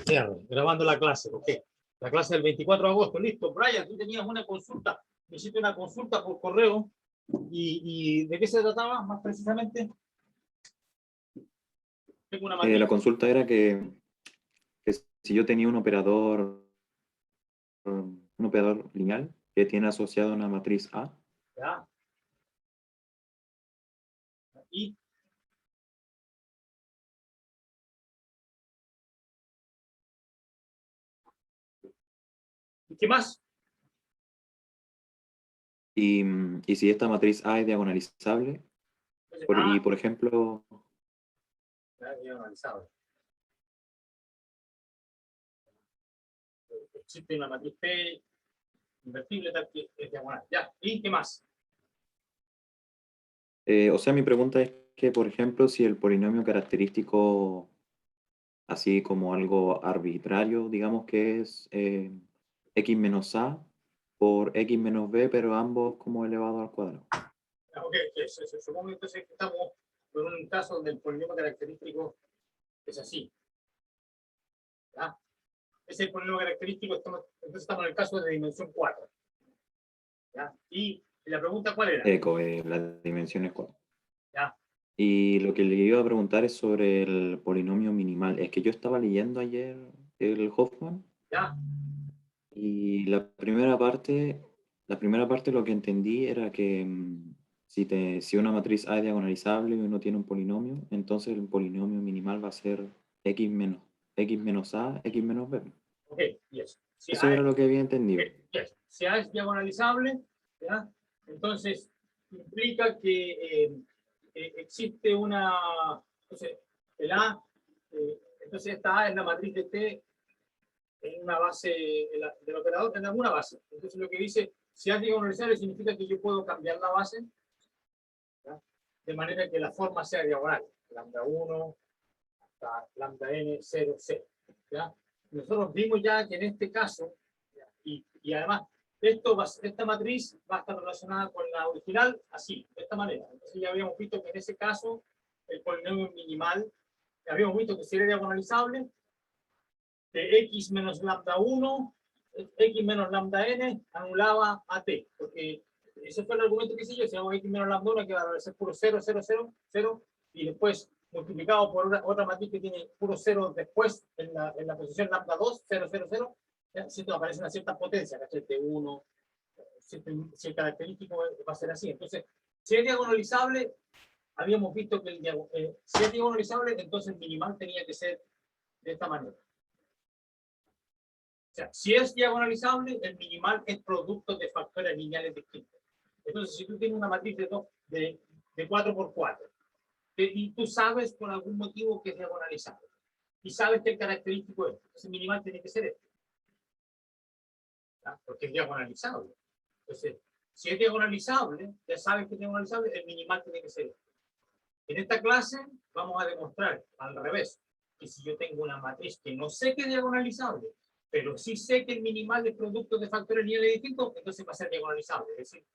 Cierre, grabando la clase, ok. La clase del 24 de agosto, listo. Brian, tú tenías una consulta, me hiciste una consulta por correo. ¿Y de qué se trataba más precisamente? Tengo una La consulta era que si yo tenía un operador lineal que tiene asociado una matriz A. ¿Ya? ¿Y? ¿Y qué más? Y si esta matriz A es diagonalizable, y por ejemplo... Diagonalizable. Existe una matriz P invertible tal que es diagonal. Ya, ¿y qué más? O sea, mi pregunta es que, por ejemplo, si el polinomio característico, así como algo arbitrario, digamos que es x menos a por x menos b, pero ambos como elevado al cuadrado. Ok, supongo entonces que estamos en un caso donde el polinomio característico es así. ¿Ya? Ese es el polinomio característico, entonces estamos en el caso de dimensión 4. ¿Ya? Y la pregunta, ¿cuál era? La dimensión es 4. ¿Ya? Y lo que le iba a preguntar es sobre el polinomio minimal. Es que yo estaba leyendo ayer el Hoffman. ¿Ya? Y la primera parte lo que entendí era que si una matriz A es diagonalizable y uno tiene un polinomio, entonces el polinomio minimal va a ser x menos a, x menos b. Ok, yes. Eso era lo que había entendido. Yes. Si A es diagonalizable, ¿ya? Entonces implica que existe una... Entonces, el A, entonces esta A es la matriz de T en una base del operador, en alguna base. Entonces lo que dice, si A es diagonalizable significa que yo puedo cambiar la base, ¿ya? De manera que la forma sea diagonal. Lambda 1 hasta lambda n 0, 0. ¿Ya? Nosotros vimos ya que en este caso, y además, esta matriz va a estar relacionada con la original así, de esta manera. Entonces ya habíamos visto que en ese caso, el polinomio minimal, habíamos visto que si era diagonalizable, de x menos lambda 1, x menos lambda n, anulaba a t, porque ese fue el argumento que hice yo. Si hago x menos lambda 1, que va a ser puro 0, 0, 0, 0, y después multiplicado por otra matriz que tiene puro 0 después en la posición lambda 2, 0, 0, 0, ¿cierto? Aparece una cierta potencia, ¿cachai? De 1, si el característico va a ser así. Entonces, si es diagonalizable, habíamos visto que si es diagonalizable, entonces el minimal tenía que ser de esta manera. O sea, si es diagonalizable, el minimal es producto de factores lineales distintos. Entonces, si tú tienes una matriz de 4 por 4, y tú sabes por algún motivo que es diagonalizable, y sabes que el característico es, ese minimal tiene que ser este, ¿ya? Porque es diagonalizable. Entonces, si es diagonalizable, ya sabes que es diagonalizable, el minimal tiene que ser este. En esta clase vamos a demostrar al revés, que si yo tengo una matriz que no sé que es diagonalizable, pero sí sé que el minimal es producto de factores lineales distintos, entonces va a ser diagonalizable. Es decir,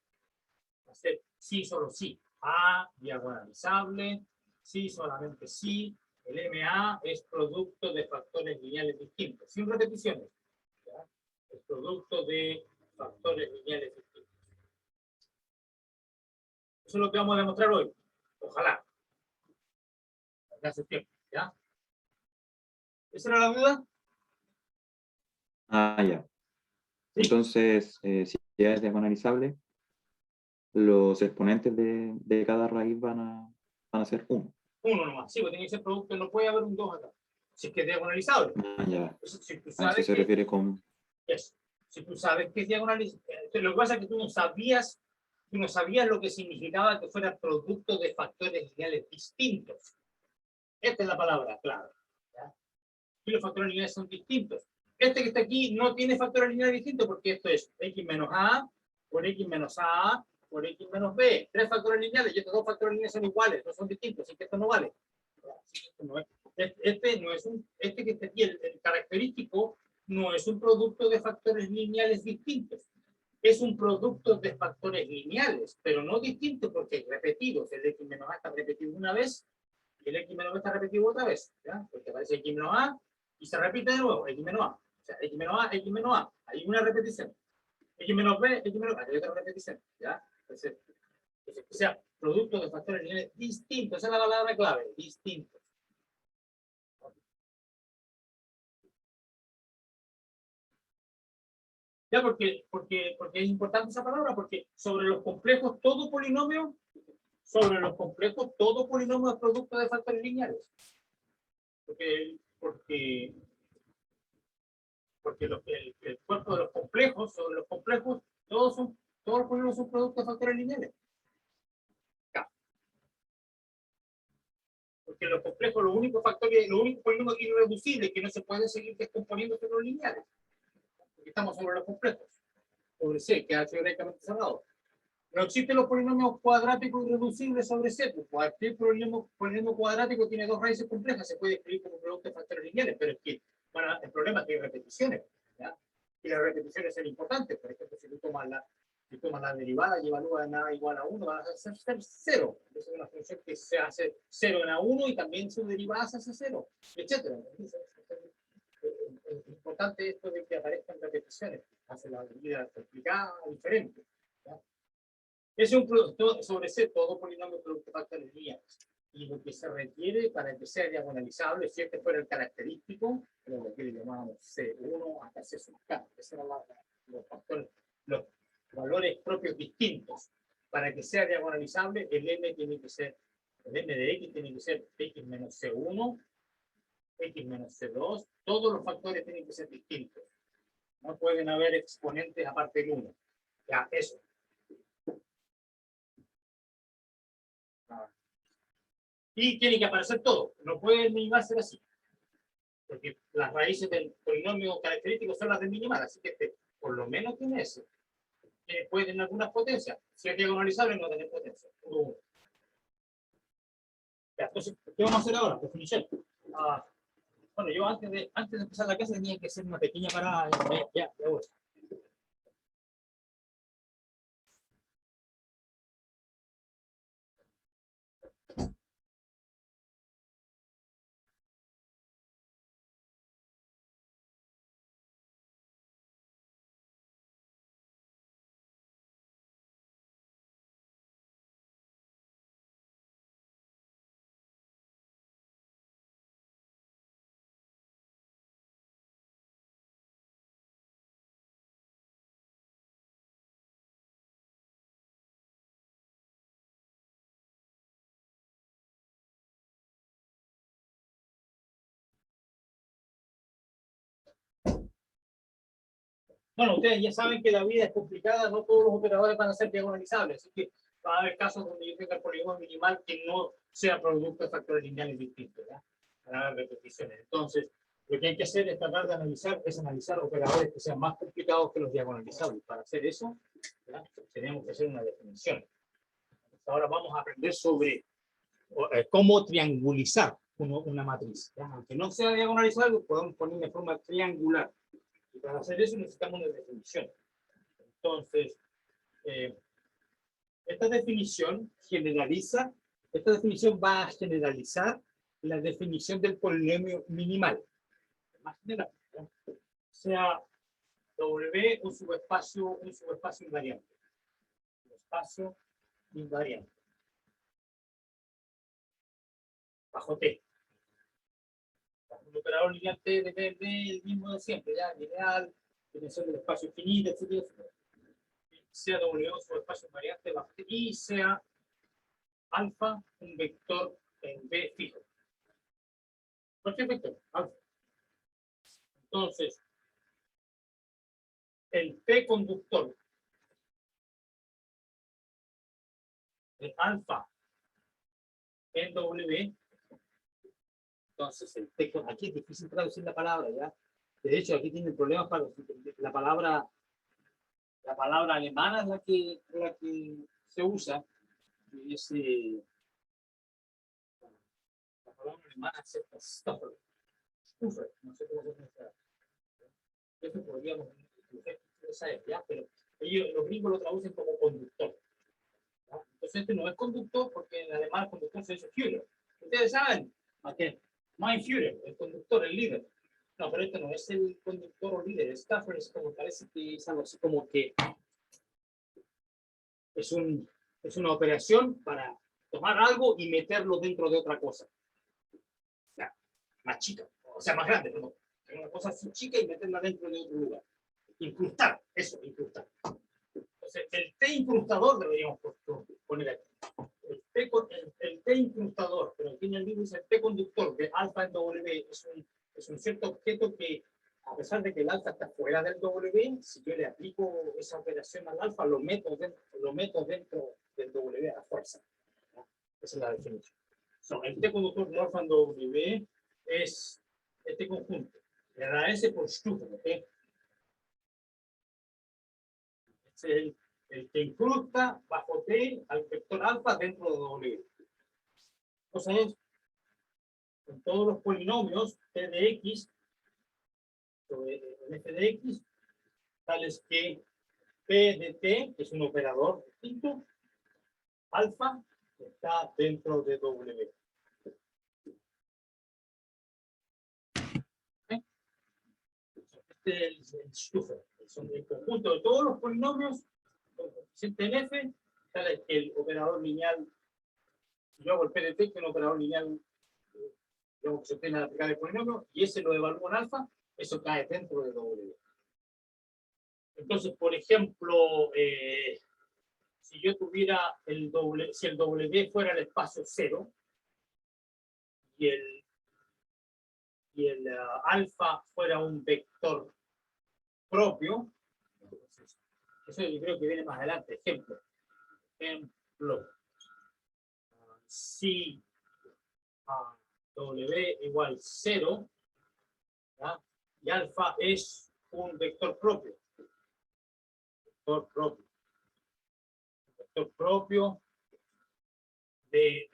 va a ser sí, solo sí. A diagonalizable, sí, solamente sí. El MA es producto de factores lineales distintos, sin repeticiones. ¿Ya? Es producto de factores lineales distintos. Eso es lo que vamos a demostrar hoy. Ojalá. Hace tiempo, ¿ya? ¿Esa era la duda? Ah, ya. ¿Sí? Entonces, si ya es diagonalizable, los exponentes de cada raíz van a ser 1. Uno nomás. Sí, porque tiene que ser producto, no puede haber un 2 acá. Si es que es diagonalizable. Ah, ya. Entonces, si tú A eso sabes se refiere con... eso. Si tú sabes que es diagonalizable. Lo que pasa es que tú no sabías lo que significaba que fuera producto de factores lineales distintos. Esta es la palabra clave. ¿Ya? Y los factores lineales son distintos. Este que está aquí no tiene factores lineales distintos porque esto es x menos a por x menos a por x menos b. 3 factores lineales y estos 2 factores lineales son iguales, no son distintos, así que esto no vale. Este que está aquí, el característico, no es un producto de factores lineales distintos. Es un producto de factores lineales, pero no distintos porque repetidos. El x menos a está repetido una vez y el x menos b está repetido otra vez. ¿Ya? Porque aparece x menos a Y se repite de nuevo, X menos A. O sea, X menos A, X menos A. Hay una repetición. X menos B, X menos A. Hay otra repetición. ¿Ya? Entonces, o sea, producto de factores lineales distintos. Esa es la palabra clave, distintos. Ya, porque es importante esa palabra, porque sobre los complejos todo polinomio es producto de factores lineales. Porque el cuerpo de los complejos, sobre los complejos, todos los polinomios son productos de factores lineales. Porque los complejos, los únicos polinomios irreducibles que no se pueden seguir descomponiendo son los lineales. Porque estamos sobre los complejos. Sobre C, que es teóricamente cerrado. No existen los polinomios cuadráticos irreducibles sobre C. Cualquier polinomio cuadrático tiene dos raíces complejas, se puede escribir como producto de factores lineales, pero es que el problema es que hay repeticiones. ¿Ya? Y las repeticiones son importantes. Por ejemplo, si tú tomas la derivada y evalúas en A igual a 1, vas a hacer 0. Es una función que se hace 0 en A1 y también su derivada se hace 0, etc. Es importante esto de que aparezcan repeticiones, hace la vida complicada diferente. ¿Ya? Es un producto sobre C, todo polinomio producto de factores lineales. Y lo que se requiere para que sea diagonalizable, si este fuera el característico, lo que le llamamos C1 hasta C sub K, esos eran los factores, los valores propios distintos. Para que sea diagonalizable, el M de X tiene que ser X menos C1, X menos C2, todos los factores tienen que ser distintos. No pueden haber exponentes aparte del 1. Ya, eso. Y tiene que aparecer todo. No puede el minimal ser así. Porque las raíces del polinomio característico son las del minimal. Así que este, por lo menos tiene eso. Puede tener algunas potencias. Si es diagonalizable, no tiene potencia. Ya, entonces, ¿qué vamos a hacer ahora? Definición. Bueno, yo antes de empezar la clase tenía que hacer una pequeña parada. Ya voy. Bueno, ustedes ya saben que la vida es complicada, no todos los operadores van a ser diagonalizables, así que va a haber casos donde yo tenga el polinomio minimal que no sea producto de factores lineales distintos, ¿ya? Van a haber repeticiones. Entonces, lo que hay que hacer es tratar de analizar operadores que sean más complicados que los diagonalizables. Para hacer eso, ¿ya? Tenemos que hacer una definición. Ahora vamos a aprender sobre cómo triangulizar una matriz, ¿ya? Aunque no sea diagonalizable, podemos poner de forma triangular. Y para hacer eso necesitamos una definición. Entonces, esta definición va a generalizar la definición del polinomio minimal. Más general, ¿no? Sea W un subespacio invariante. Un espacio invariante. Bajo T. Un operador lineal T depende del mismo de siempre, ya, lineal, dimensión del espacio infinito, etc. Sea W un subespacio invariante bajo T y sea alfa un vector en B fijo. Cualquier vector, alfa. Entonces, el P conductor de alfa en W, entonces el P, aquí es difícil traducir la palabra, ¿ya? De hecho, aquí tienen problemas para la palabra alemana es la que se usa, y es, la palabra alemana es Stuffer, no sé cómo se pronuncia. Eso podríamos saber, ¿ya? Pero los gringos lo traducen como conductor. ¿No? Entonces este no es conductor porque en alemán conductor se dice Führer. Ustedes saben, ¿a qué? Mein Führer, el conductor, el líder. No, pero este no es el conductor o líder. Stafford es como, parece que es algo así como que es una operación para tomar algo y meterlo dentro de otra cosa. O sea, más chica, o sea, más grande, perdón. Una cosa así chica y meterla dentro de otro lugar. Incrustar, eso, incrustar. Entonces, el T incrustador deberíamos poner aquí. El T incrustador, pero aquí en el libro dice el T conductor de alfa en W, es un cierto objeto que, a pesar de que el alfa está fuera del W, si yo le aplico esa operación al alfa, lo meto dentro del W a la fuerza. ¿No? Esa es la definición. So, el T conductor de alfa en W es este conjunto. Le da S por Stufen, ¿ok? Es el que incrusta bajo T al vector alfa dentro de W. Entonces, en todos los polinomios T de X, en F de X, tales que P de T, que es un operador distinto, alfa, está dentro de W. ¿Okay? Este es el Stufer, son el conjunto de todos los polinomios con coeficiente en F, tales que el operador lineal, yo hago el P de T, que es un operador lineal que se obtiene al aplicar el polinomio, y ese lo evalúo en alfa, eso cae dentro de W. Entonces, por ejemplo, si yo tuviera si el W fuera el espacio cero y el alfa fuera un vector propio, entonces, eso yo creo que viene más adelante. Ejemplo, si W igual 0, ¿ya? Y alfa es un vector propio. Vector propio de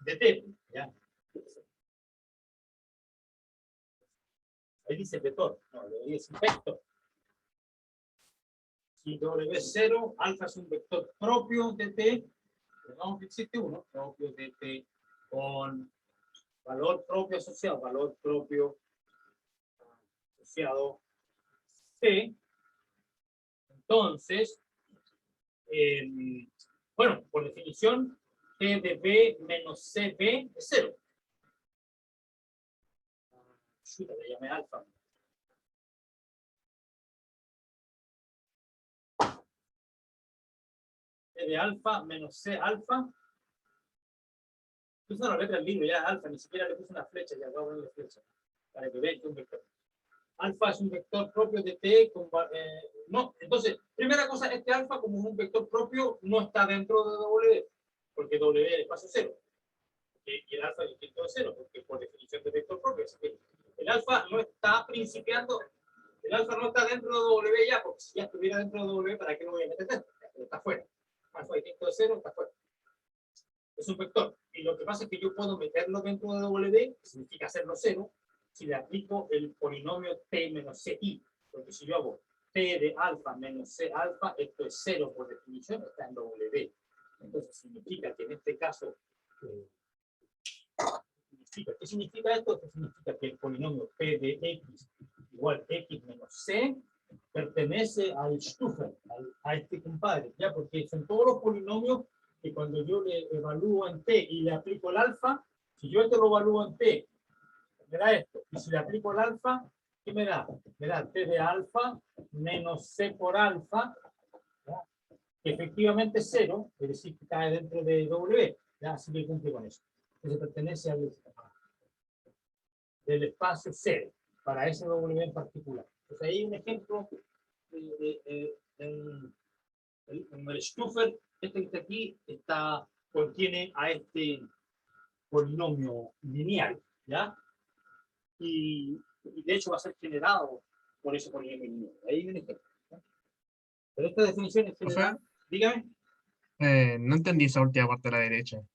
T. ¿Ya? Ahí dice vector, no, ahí dice vector. Si W es 0, alfa es un vector propio de T, no existe uno, propio de T, con valor propio asociado C. Entonces, bueno, por definición, T de B menos CB es 0. Chuta, le llamé alfa. T de alfa menos C alfa. Puse una letra del libro, ya alfa, ni siquiera le puse una flecha, ya voy a ponerle flecha, para que vean que es un vector. Alfa es un vector propio de T. No, entonces, primera cosa, este alfa como un vector propio no está dentro de W, porque W es el espacio 0. Y el alfa es distinto de 0, porque por definición de vector propio. Así que el alfa no está principiando, el alfa no está dentro de W ya, porque si ya estuviera dentro de W, ¿para qué lo voy a meter dentro? Está fuera. Alfa distinto de 0, está fuera. Es un vector. Y lo que pasa es que yo puedo meterlo dentro de W, que significa hacerlo 0, si le aplico el polinomio T menos CI. Porque si yo hago T de alfa menos C alfa, esto es 0 por definición, está en W. Entonces significa que en este caso, ¿qué significa esto? Esto significa que el polinomio P de X igual X menos C pertenece al Stufer, a este compadre, ¿ya? Porque son todos los polinomios que cuando yo le evalúo en T y le aplico el alfa, si yo esto lo evalúo en T, me da esto. Y si le aplico el alfa, ¿qué me da? Me da T de alfa menos C por alfa, ¿ya? Que efectivamente es 0, es decir, que cae dentro de W, ¿ya? Así que cumple con eso. Entonces pertenece al del espacio 0, para ese W en particular. Entonces ahí hay un ejemplo en el Stufer, este que está aquí, contiene a este polinomio lineal, ¿ya? Y de hecho va a ser generado por ese polinomio lineal. Ahí hay un ejemplo, ¿ya? Pero esta definición es general. Dígame. No entendí esa última parte de la derecha.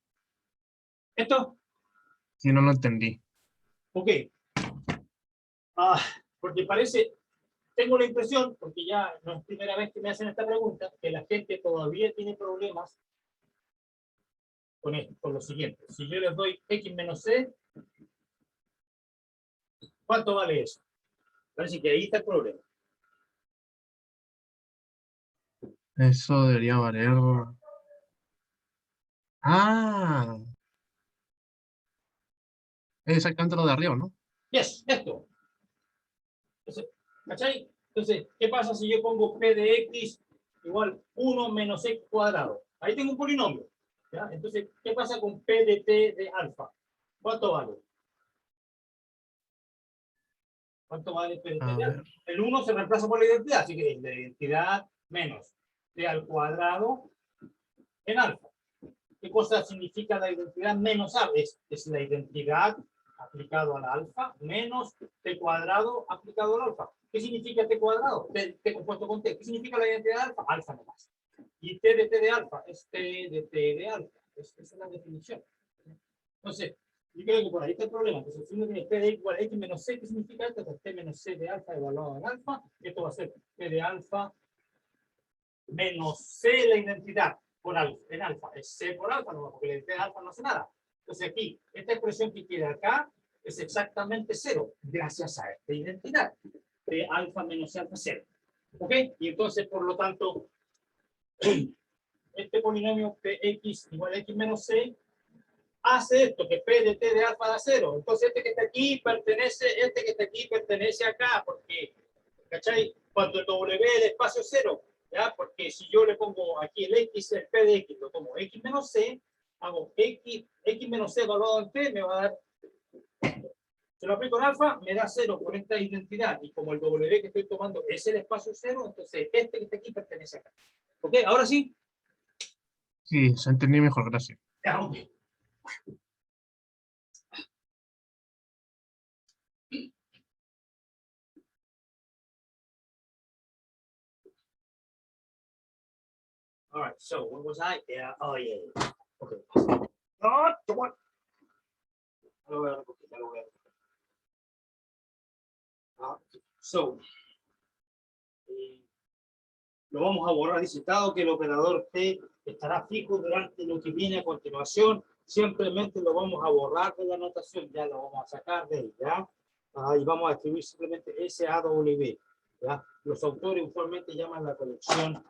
¿Esto? Sí, no lo entendí. Ok. Porque parece, tengo la impresión, porque ya no es primera vez que me hacen esta pregunta, que la gente todavía tiene problemas con esto, con lo siguiente. Si yo les doy X menos C, ¿cuánto vale eso? Parece que ahí está el problema. Eso debería valer. Ah, es exactamente lo de arriba, ¿no? Yes, esto. Entonces, ¿cachai? Entonces, ¿qué pasa si yo pongo p de x igual 1 menos x cuadrado? Ahí tengo un polinomio. ¿Ya? Entonces, ¿qué pasa con p de t de alfa? ¿Cuánto vale? ¿Cuánto vale p de t A de alfa? ver. El 1 se reemplaza por la identidad, así que es la identidad menos t al cuadrado en alfa. ¿Qué cosa significa la identidad menos a? Es la identidad aplicado al alfa menos t cuadrado aplicado al alfa. ¿Qué significa t cuadrado? T compuesto con t. ¿Qué significa la identidad de alfa? Alfa nomás. Y t de t de alfa es t de t de alfa. Esa es la definición. Entonces, yo creo que por ahí está el problema. Entonces, si uno tiene t de igual a x menos c, ¿qué significa esto? Pues t menos c de alfa evaluado en alfa. Esto va a ser t de alfa menos c la identidad por alfa, en alfa. Es c por alfa, no, porque la identidad de alfa no hace nada. Entonces aquí, esta expresión que queda acá es exactamente cero, gracias a esta identidad de alfa menos alfa cero. ¿Ok? Y entonces, por lo tanto, este polinomio px igual a x menos c hace esto, que p de t de alfa da cero. Entonces este que está aquí pertenece acá, porque, ¿cachai? Cuando el w del espacio es cero, ¿ya? Porque si yo le pongo aquí el x, el p de x, lo tomo x menos c, hago x menos c evaluado en p, me va a dar, se lo aplico en alfa, me da cero con esta identidad, y como el w que estoy tomando es el espacio cero, entonces este que está aquí pertenece acá. ¿Ok? Ahora sí. Sí, se entendí mejor, gracias. Ya, ok. All right, so what was I? Yeah, oh yeah. Okay. No, come on. Ya lo voy a recoger, ya lo voy a recoger. So, lo vamos a borrar. Dice, dado que el operador T estará fijo durante lo que viene a continuación, simplemente lo vamos a borrar de la notación, ya lo vamos a sacar de ahí, ¿ya? Y vamos a escribir simplemente SAW, ¿ya? Los autores usualmente llaman la colección,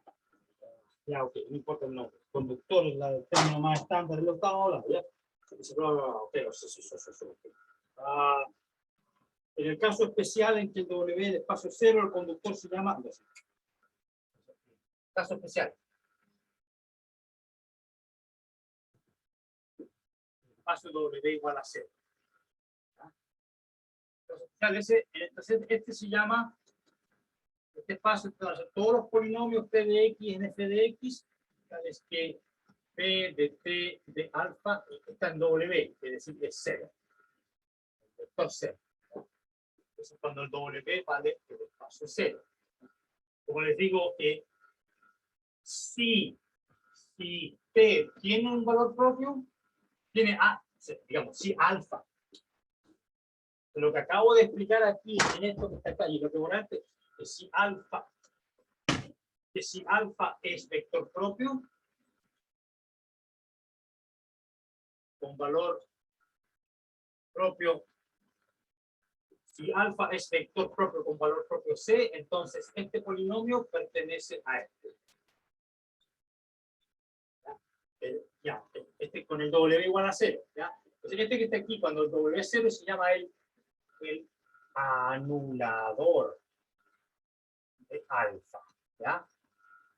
ya, ok, no importa el nombre, conductor es el término más estándar de los octavo, ¿ya? En el caso especial en que el W de espacio cero, el conductor se llama, caso especial. Espacio W igual a cero. Entonces, este se llama, este espacio, entonces, todos los polinomios P de X en F de X, tales que P de T de alfa está en W, es decir, es cero. El vector cero. Entonces, cuando el W vale el espacio cero. Como les digo, si T tiene un valor propio, tiene digamos, si alfa. Lo que acabo de explicar aquí, en esto que está acá, y lo que importante es si alfa es vector propio, con valor propio, si alfa es vector propio con valor propio C, entonces este polinomio pertenece a este. ¿Ya? Este con el W igual a 0. ¿Ya? Entonces este que está aquí, cuando el W es 0, se llama el anulador de alfa. ¿Ya?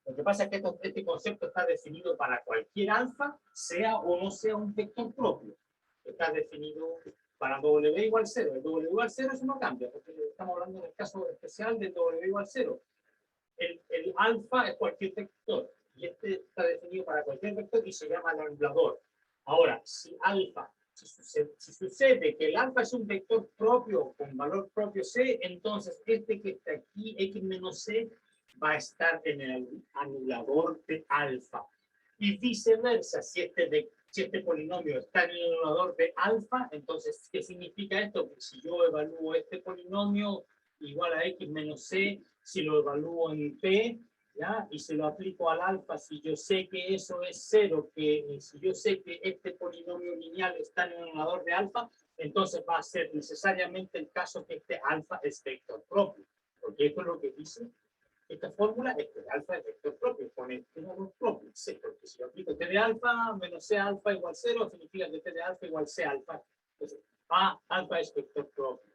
Lo que pasa es que este concepto está definido para cualquier alfa, sea o no sea un vector propio. Está definido para W igual 0. El W igual 0 eso no cambia, porque estamos hablando en el caso especial del W igual 0. El alfa es cualquier vector, y este está definido para cualquier vector y se llama el anulador. Ahora, si sucede que el alfa es un vector propio con valor propio C, entonces este que está aquí, X menos C, va a estar en el anulador de alfa. Y viceversa, si este polinomio está en el anulador de alfa, entonces, ¿qué significa esto? Que si yo evalúo este polinomio igual a X menos C, si lo evalúo en P, ¿ya? Y se lo aplico al alfa, si yo sé que eso es cero, si yo sé que este polinomio lineal está en el anulador de alfa, entonces va a ser necesariamente el caso que este alfa es vector propio, porque esto es lo que dice esta fórmula, es que el alfa es vector propio, con este valor propio, sí, porque si yo aplico t de alfa menos c alfa igual 0, significa que t de alfa igual c alfa, entonces a alfa es vector propio.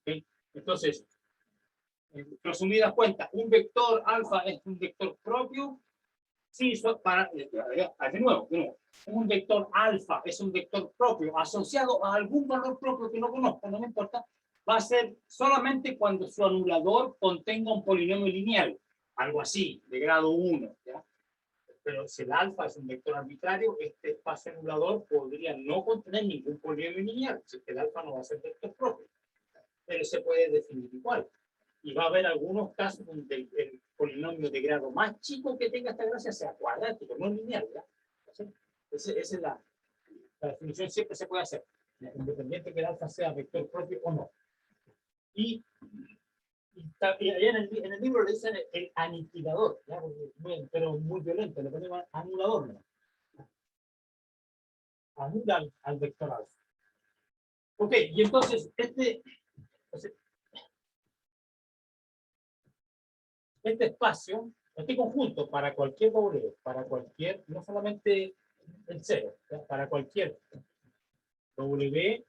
¿Okay? Entonces, en resumidas cuentas, un vector alfa es un vector propio. Sí, de nuevo, un vector alfa es un vector propio asociado a algún valor propio que no conozco, no me importa, va a ser solamente cuando su anulador contenga un polinomio lineal, algo así, de grado 1, ¿ya? Pero si el alfa es un vector arbitrario, este espacio anulador podría no contener ningún polinomio lineal, así que el alfa no va a ser vector propio, pero se puede definir igual. Y va a haber algunos casos donde el polinomio de grado más chico que tenga esta gracia sea cuadrático, no lineal, ¿ya? Esa es la definición, siempre se puede hacer, independiente que el alfa sea vector propio o no. Y allá en el libro le dicen el aniquilador, ¿ya? Pero muy violento, le ponemos anulador, ¿no? Anula al vector alfa. Ok, y entonces este espacio, este conjunto para cualquier W, para cualquier, no solamente el cero, ¿ya? Para cualquier W,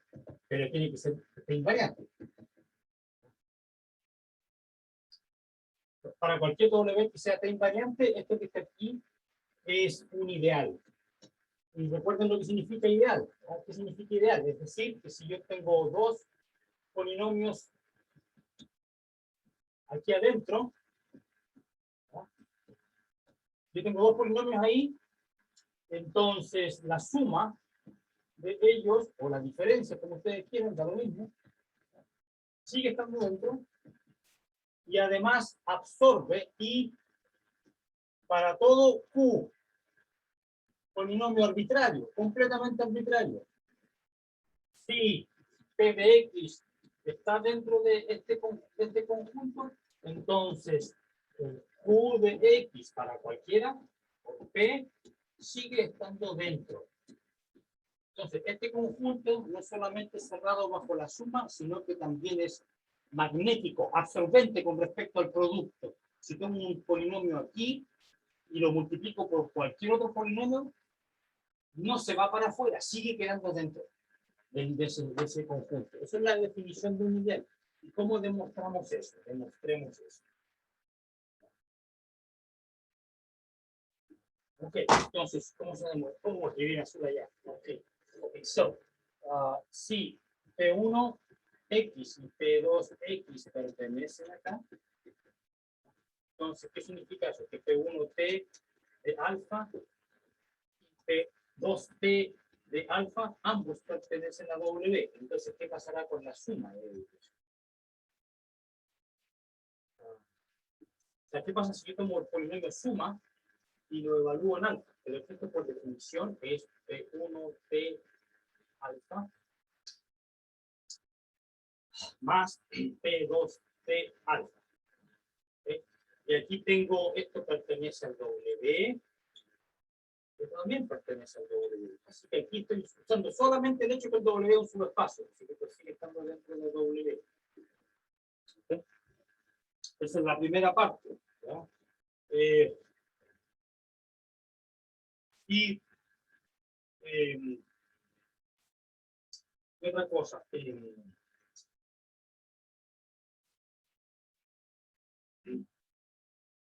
pero tiene que ser invariante. Para cualquier W que sea T invariante, esto que está aquí es un ideal. Y recuerden lo que significa ideal. ¿No? ¿Qué significa ideal? Es decir, que si yo tengo dos polinomios aquí adentro, ¿no? Yo tengo dos polinomios ahí, entonces la suma de ellos, o la diferencia, como ustedes quieran, da lo mismo, sigue estando dentro, y además absorbe, y para todo Q, polinomio arbitrario, completamente arbitrario, si P de X está dentro de este conjunto, entonces el Q de X para cualquiera, o P, sigue estando dentro. Entonces, este conjunto no es solamente cerrado bajo la suma, sino que también es magnético, absorbente con respecto al producto. Si tengo un polinomio aquí y lo multiplico por cualquier otro polinomio, no se va para afuera, sigue quedando dentro de ese conjunto. Esa es la definición de un ideal. ¿Y cómo demostramos eso? Demostremos eso. Ok, entonces, ¿cómo se demuestra? ¿Cómo escribir azul allá? Ok, so, si P1X y P2X pertenecen acá, entonces, ¿qué significa eso? Que P1T de alfa y P2T de alfa, ambos pertenecen a W. Entonces, ¿qué pasará con la suma de ellos? O sea, ¿qué pasa si yo tomo el polinomio suma y lo evalúo en alfa? El efecto por definición es P1T alfa más P2T alfa. ¿Okay? Y aquí tengo, esto pertenece al W, esto también pertenece al W. Así que aquí estoy usando solamente el hecho que el W es un subespacio, así que sigue estando dentro del W. ¿Okay? Esa es la primera parte. ¿Ya? Y otra cosa.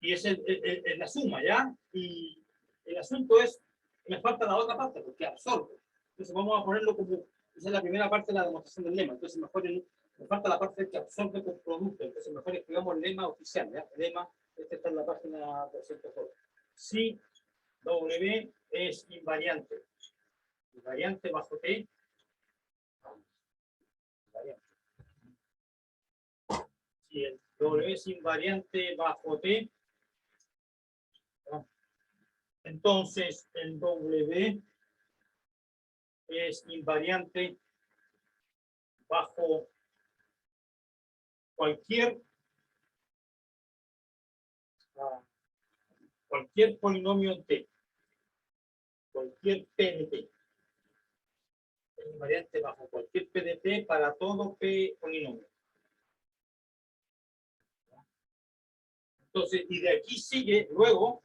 Y es la suma, ¿ya? Y el asunto es, me falta la otra parte, porque absorbe. Entonces vamos a ponerlo como, esa es la primera parte de la demostración del lema. Entonces mejor me falta la parte que absorbe con producto. Entonces mejor escribamos el lema oficial, ¿ya? El lema, este está en la página 300. Si W es invariante bajo T, invariante. Si el W es invariante bajo T, ¿no? Entonces el W es invariante bajo cualquier polinomio T, cualquier P de T. es invariante bajo cualquier P de P para todo P polinomio. Entonces, y de aquí sigue luego,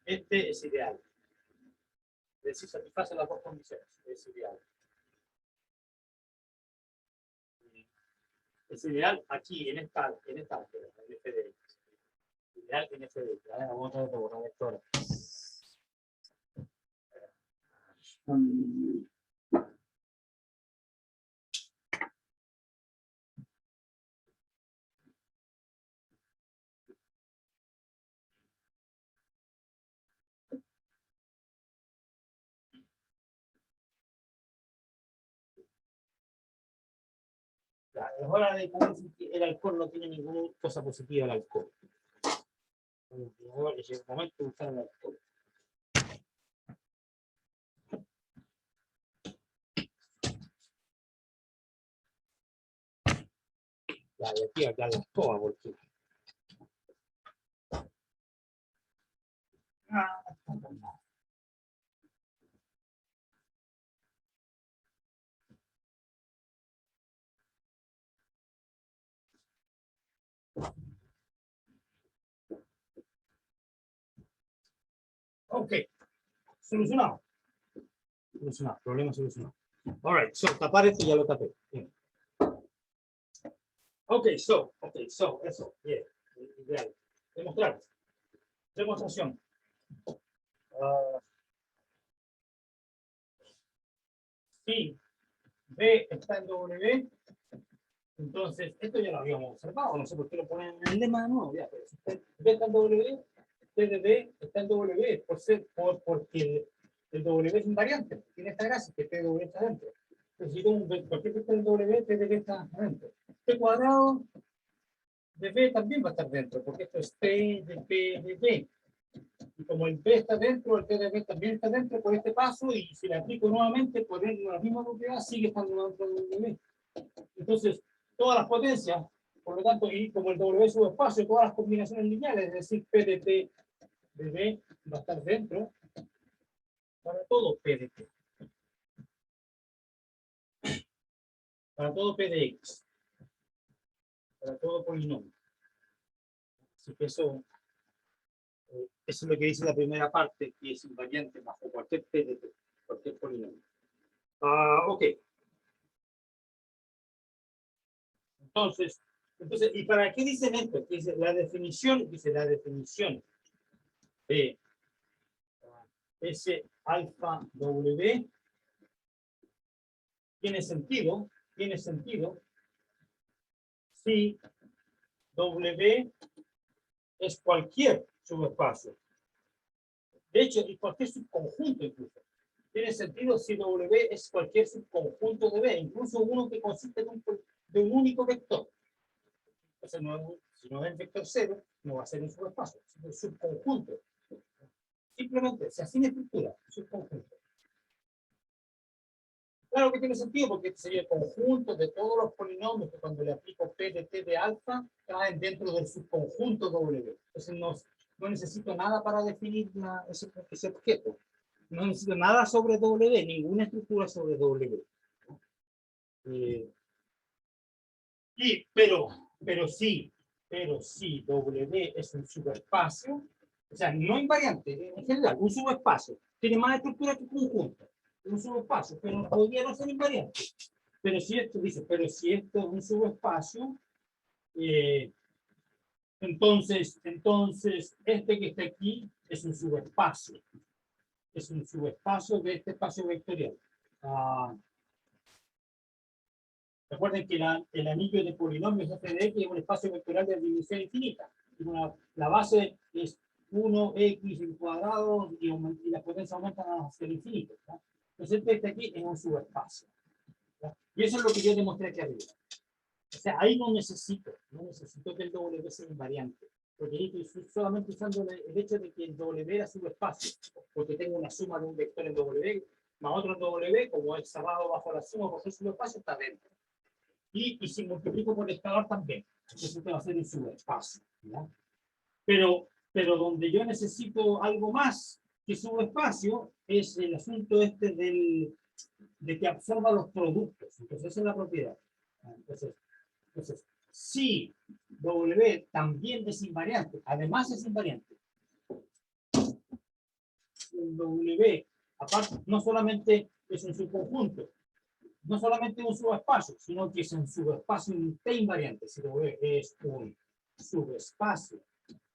este es ideal. Es decir, satisface las dos condiciones. Es ideal. Es ideal aquí, en esta álgebra, en F de X. Ideal en F de X. Vamos a borrar esto ahora. Es hora de decir que el alcohol no tiene ninguna cosa positiva el alcohol. Es el momento de usar el alcohol. Ya, de aquí acá la escoba, porque. Ok, solucionado. Solucionado, problema solucionado. All right, so tapar esto ya lo tapé. Bien. Okay, so, eso, bien, ideal. Demostrar. Demostración. Si B está en W, entonces, esto ya lo habíamos observado, no sé por qué lo ponen en el lema, no, ya, pero si B está en W, T de B está en W, porque el W es invariante, tiene esta gracia, que T de W está adentro. Entonces, si tengo cualquier que esté en W, T de B está adentro. T cuadrado de B también va a estar dentro, porque esto es T de P de B. Y como el B está dentro, el T de B también está dentro por este paso, y si le aplico nuevamente, por la misma propiedad, sigue estando dentro del W. Entonces, todas las potencias, por lo tanto, y como el W subespacio, todas las combinaciones lineales, es decir, P de T de B va a estar dentro para todo P de T. Para todo P de X. Para todo polinomio. Así que eso es lo que dice la primera parte, que es invariante bajo cualquier P de T, cualquier polinomio. Ok. Entonces, ¿y para qué dicen esto? Dice la definición de S alfa W tiene sentido si W es cualquier subespacio. De hecho, y cualquier subconjunto incluso. Tiene sentido si W es cualquier subconjunto de B, incluso uno que consiste de un único vector. Entonces, si no es el vector cero, no va a ser un subespacio, es un subconjunto. Simplemente, se asigna estructura, subconjunto. Claro que tiene sentido porque este sería el conjunto de todos los polinomios que cuando le aplico P de T de alfa caen dentro del subconjunto W. Entonces no necesito nada para definir ese objeto. No necesito nada sobre W, ninguna estructura sobre W. Pero sí, W es un subespacio, o sea, no invariante, en general, un subespacio. Tiene más estructura que conjunto. Un subespacio, pero podría no ser invariante. Pero si esto es un subespacio, entonces este que está aquí es un subespacio. Es un subespacio de este espacio vectorial. Recuerden que el anillo de polinomios f de x es un espacio vectorial de división infinita. La base es 1x al cuadrado y las potencias aumentan hacia el infinito. ¿No? Entonces este aquí es un subespacio. ¿No? Y eso es lo que yo demostré aquí arriba. O sea, ahí no necesito que el W sea invariante. Porque ahí estoy solamente usando el hecho de que el W era subespacio. Porque tengo una suma de un vector en W más otro en W, como es cerrado bajo la suma por ser subespacio, está dentro. Y si multiplico por el escalar también. Entonces va a ser un subespacio. ¿No? Pero donde yo necesito algo más, que subespacio es el asunto este de que absorba los productos. Entonces, esa es la propiedad. Entonces, si W también es invariante, además es invariante, el W, aparte, no solamente es un subconjunto, no solamente un subespacio, sino que es un subespacio T invariante. Si W es un subespacio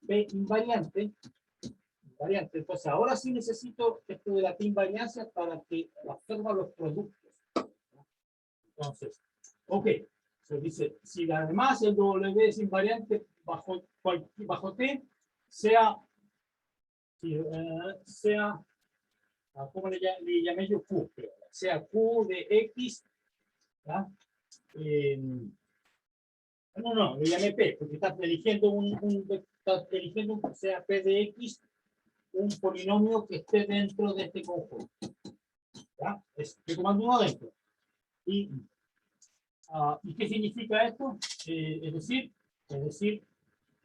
P invariante, entonces ahora sí necesito esto de la T invariancia para que absorba los productos. Entonces, ok, se dice, si además el W es invariante bajo T, sea, ¿cómo le llamé yo? Q, creo, sea Q de X, ¿ya? No, le llamé P, porque estás eligiendo sea P de X, un polinomio que esté dentro de este conjunto. ¿Ya? Estoy tomando uno dentro. ¿Y qué significa esto? Es decir,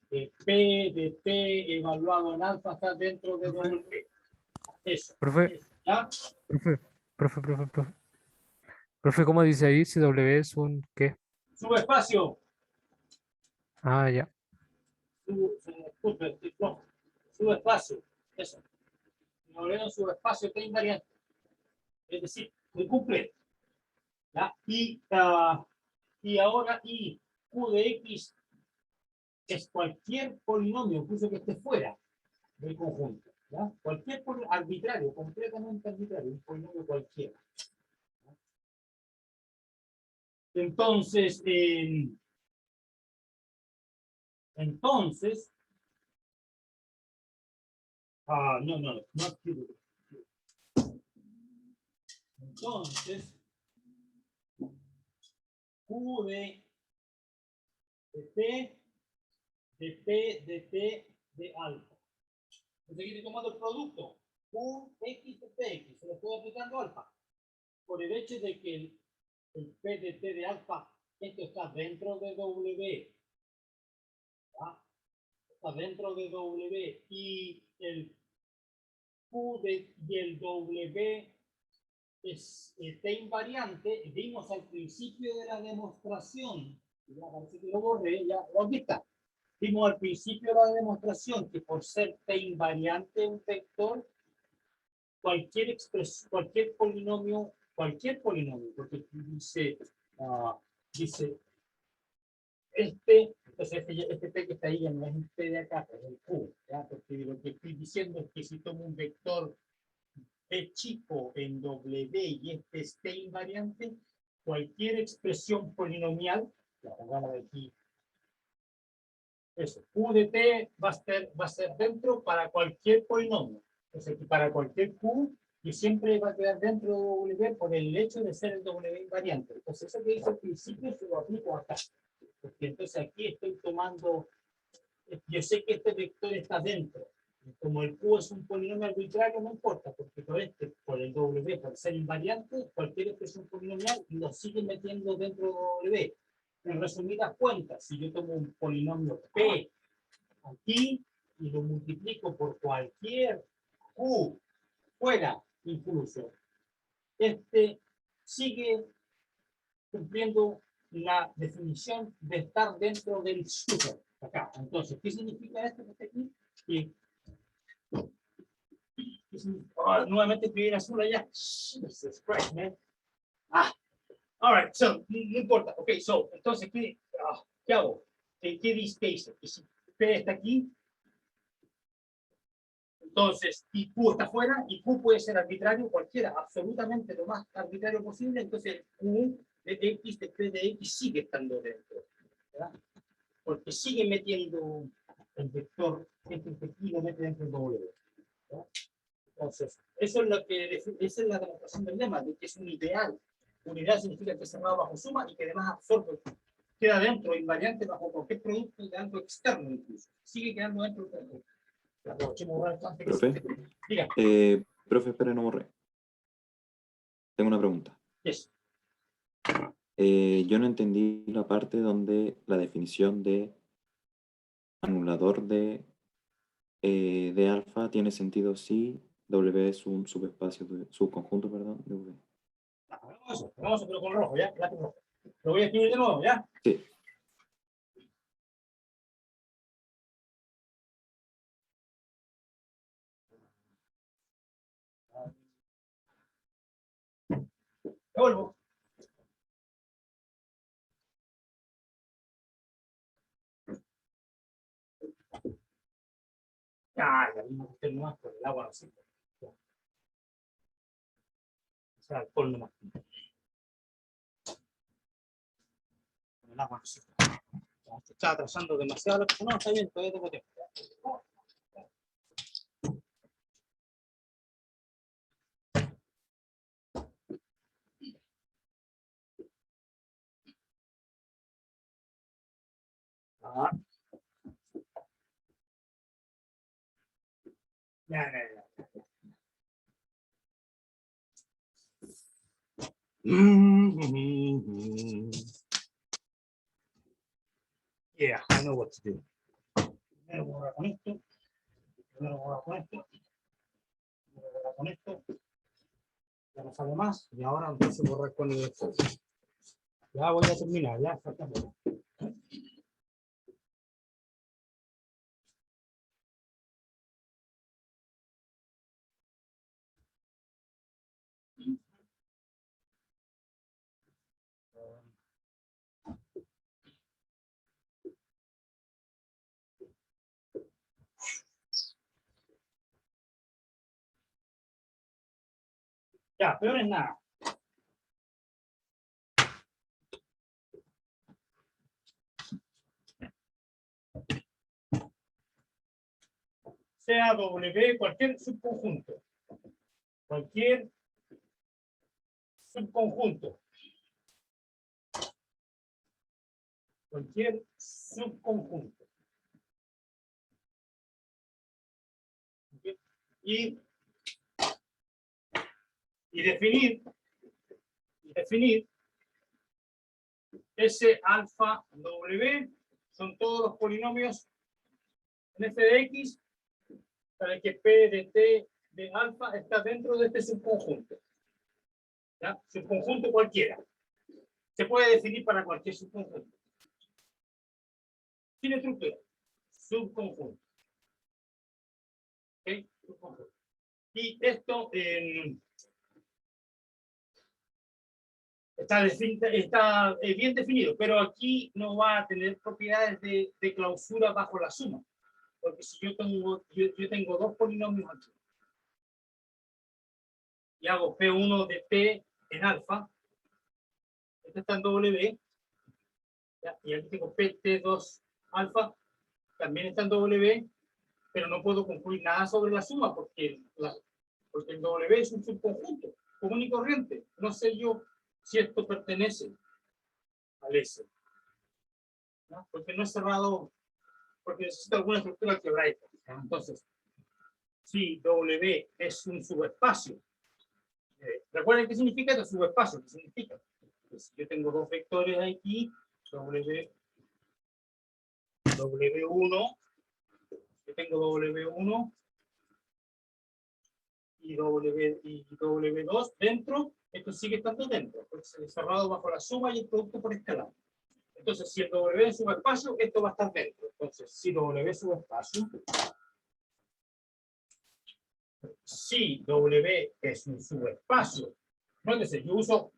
P de T evaluado en alfa está dentro de W. Eso. Profe, ¿Ya? profe, ¿cómo dice ahí si W es un qué? Subespacio. Ah, ya. Subespacio. Eso. No leo subespacio T invariante. Es decir, me cumple. ¿Ya? Y ahora Q de X es cualquier polinomio, incluso que esté fuera del conjunto. ¿Ya? Cualquier polinomio arbitrario, completamente arbitrario, un polinomio cualquiera. ¿Ya? Entonces, no quiero. Entonces, Q de T, de alfa. Entonces aquí estoy tomando el producto. Q, X de Px. Se lo estoy aplicando alfa. Por el hecho de que el P de T de alfa, esto está dentro de W. ¿Ya? Está dentro de W. Y el Q y el W es T invariante. Vimos al principio de la demostración. Ya parece que lo borré. Ya, ¿dónde está? Vimos al principio de la demostración que por ser T invariante un vector, cualquier polinomio, porque dice, entonces este P que está ahí ya no es un P de acá, es el Q, ¿ya? Porque lo que estoy diciendo es que si tomo un vector P chico en W y este es T invariante, cualquier expresión polinomial, la pongamos aquí, eso, Q de T va a ser dentro para cualquier polinomio. Entonces, para cualquier Q, y siempre va a quedar dentro de W por el hecho de ser el W invariante. Entonces, eso que dice al principio se lo aplico acá. Porque entonces aquí estoy tomando, yo sé que este vector está dentro. Como el Q es un polinomio arbitrario, no importa, porque por el W, por ser invariante, cualquier expresión polinomial lo sigue metiendo dentro de W. En resumidas cuentas, si yo tomo un polinomio P aquí y lo multiplico por cualquier Q fuera incluso, este sigue cumpliendo la definición de estar dentro del super acá. Entonces, ¿qué significa esto que está aquí? Nuevamente escribir azul allá. Jesus Christ, man. All right, so, no importa. Ok, so, entonces, ¿qué hago? ¿Qué dice? Que si P está aquí, entonces, y Q está fuera, y Q puede ser arbitrario, cualquiera, absolutamente lo más arbitrario posible, entonces Q de X, de P de X sigue estando dentro, ¿verdad? Porque sigue metiendo el vector, este aquí lo mete dentro del W, ¿verdad? Entonces, esa es la demostración del lema, de que es un ideal. Un ideal significa que es cerrado bajo suma y que además absorbe, queda dentro, invariante bajo cualquier producto de algo externo incluso. Sigue quedando dentro del producto. Profe, Diga. Profe, espera, no borré. Tengo una pregunta. Yes. Yo no entendí la parte donde la definición de anulador de alfa tiene sentido si W es un subespacio, subconjunto, perdón, de V. Vamos, pero con rojo, ¿ya? Lápiz rojo. Lo voy a escribir de nuevo, ¿ya? Sí. Me vuelvo. Ya vimos usted nomás por el agua no sirve. O sea, alcohol nomás. El agua no sirve. Ya, se está atrasando demasiado la cosa. No, está bien, todavía tengo tiempo. Ah. Ya. Yeah, I know what to do. Primero borrar con esto. Primero borrar con esto. Primero borrar con esto. Ya no sale más. Y ahora empiezo a borrar con el Excel. Ya voy a terminar, ya falta poco. Ya, peor es nada. Sea W cualquier subconjunto. Cualquier subconjunto. Cualquier subconjunto. ¿Ok? Y definir S alfa W son todos los polinomios en f de x para que P de T de alfa está dentro de este subconjunto. ¿Ya? Subconjunto cualquiera. Se puede definir para cualquier subconjunto. Sin estructura. Subconjunto. ¿Ok? Subconjunto. Y esto está bien definido, pero aquí no va a tener propiedades de clausura bajo la suma. Porque si yo tengo dos polinomios aquí y hago P1 de P en alfa, este está en W, ¿ya? Y aquí tengo PT2 alfa, también está en W, pero no puedo concluir nada sobre la suma porque el W es un subconjunto común y corriente. No sé yo si esto pertenece al S, ¿no? Porque no es cerrado, porque necesita alguna estructura algebraica. Entonces, si W es un subespacio, recuerden qué significa esto, subespacio, qué significa. Pues yo tengo dos vectores aquí, W1, yo tengo W1 y W2 dentro, esto sigue estando dentro, pues cerrado bajo la suma y el producto por escalar. Entonces, si el W es subespacio, esto va a estar dentro. Entonces, si W es subespacio, si W es un subespacio, nótese, yo uso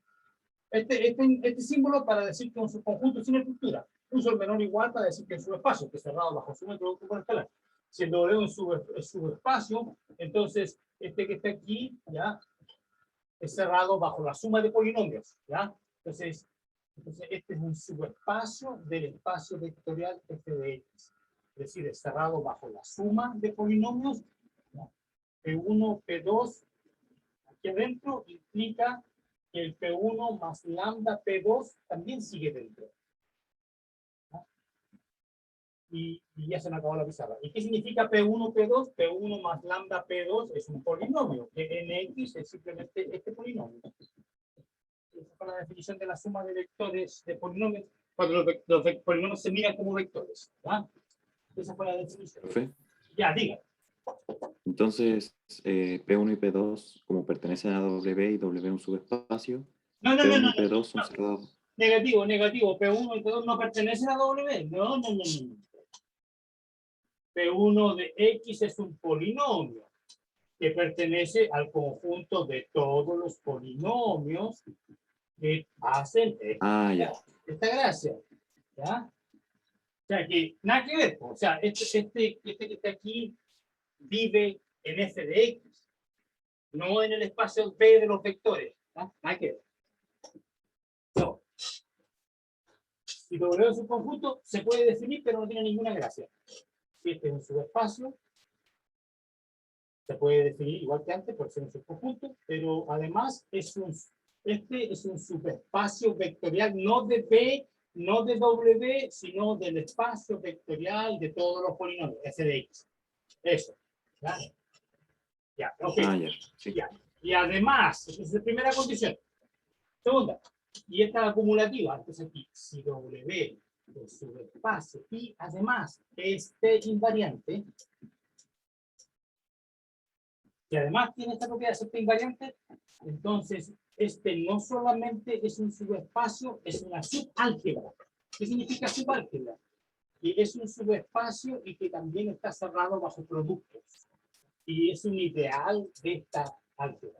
este símbolo para decir que es un subconjunto sin estructura. Uso el menor igual para decir que es un subespacio, que es cerrado bajo suma y producto por escalar. Si el W es subespacio, entonces este que está aquí, ¿ya? Es cerrado bajo la suma de polinomios, ¿ya? Entonces este es un subespacio del espacio vectorial f de x. Es decir, es cerrado bajo la suma de polinomios, ¿no? P1, P2, aquí adentro implica que el P1 más lambda P2 también sigue dentro. ¿No? Y ya se me acabó la pizarra. ¿Y qué significa P1, P2? P1 más lambda P2 es un polinomio, que nx es simplemente este polinomio. Esa fue la definición de la suma de vectores de polinomios, cuando los polinomios se miran como vectores. ¿Ya? Esa fue la definición. Profe, Ya, diga. Entonces, P1 y P2, como pertenecen a W y W es un subespacio, No, no, no, P1 no, y P2 son no. cerrados. Negativo, negativo. P1 y P2 no pertenecen a W. No, no, no, no. P1 de X es un polinomio que pertenece al conjunto de todos los polinomios que hacen Ah, ya. esta gracia. ¿Ya? O sea que nada que ver. O sea, este que está aquí vive en f de X, no en el espacio B de los vectores. ¿Ya? Nada que ver. No. Si W es un conjunto, se puede definir, pero no tiene ninguna gracia. Si este es un subespacio, se puede definir igual que antes por ser un subconjunto, pero además este es un subespacio vectorial, no de B, no de W, sino del espacio vectorial de todos los polinomios, f de X. Eso. ¿Ya? Ya, ok. Ah, ya. Sí. Ya. Y además, esa es la primera condición. Segunda, y esta acumulativa, entonces aquí, si W es subespacio y además este invariante, y además tiene esta propiedad de ser invariante, entonces este no solamente es un subespacio, es una subálgebra. ¿Qué significa subálgebra? Que es un subespacio y que también está cerrado bajo productos. Y es un ideal de esta álgebra.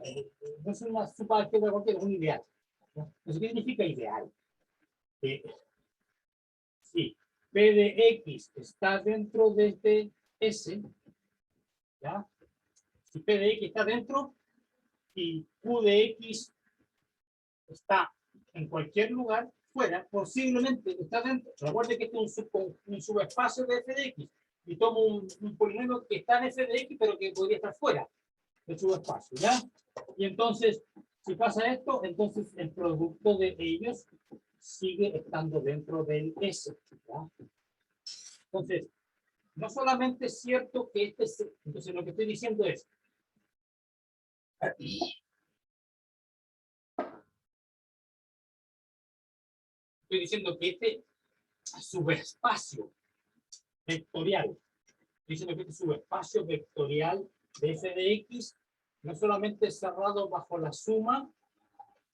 No es una subálgebra porque es un ideal. ¿No? ¿Qué significa ideal? Si P de X está dentro de este S, ¿ya? Si P de X está dentro y Q de X está en cualquier lugar fuera, posiblemente está dentro. Recuerde que este es un subespacio de f de x y tomo un polinomio que está en f de x, pero que podría estar fuera del subespacio, ¿ya? Y entonces, si pasa esto, entonces el producto de ellos sigue estando dentro del S, ¿ya? Entonces, no solamente es cierto que este es, entonces lo que estoy diciendo es, estoy diciendo que este subespacio vectorial, estoy diciendo que este subespacio vectorial de f de x no solamente es cerrado bajo la suma,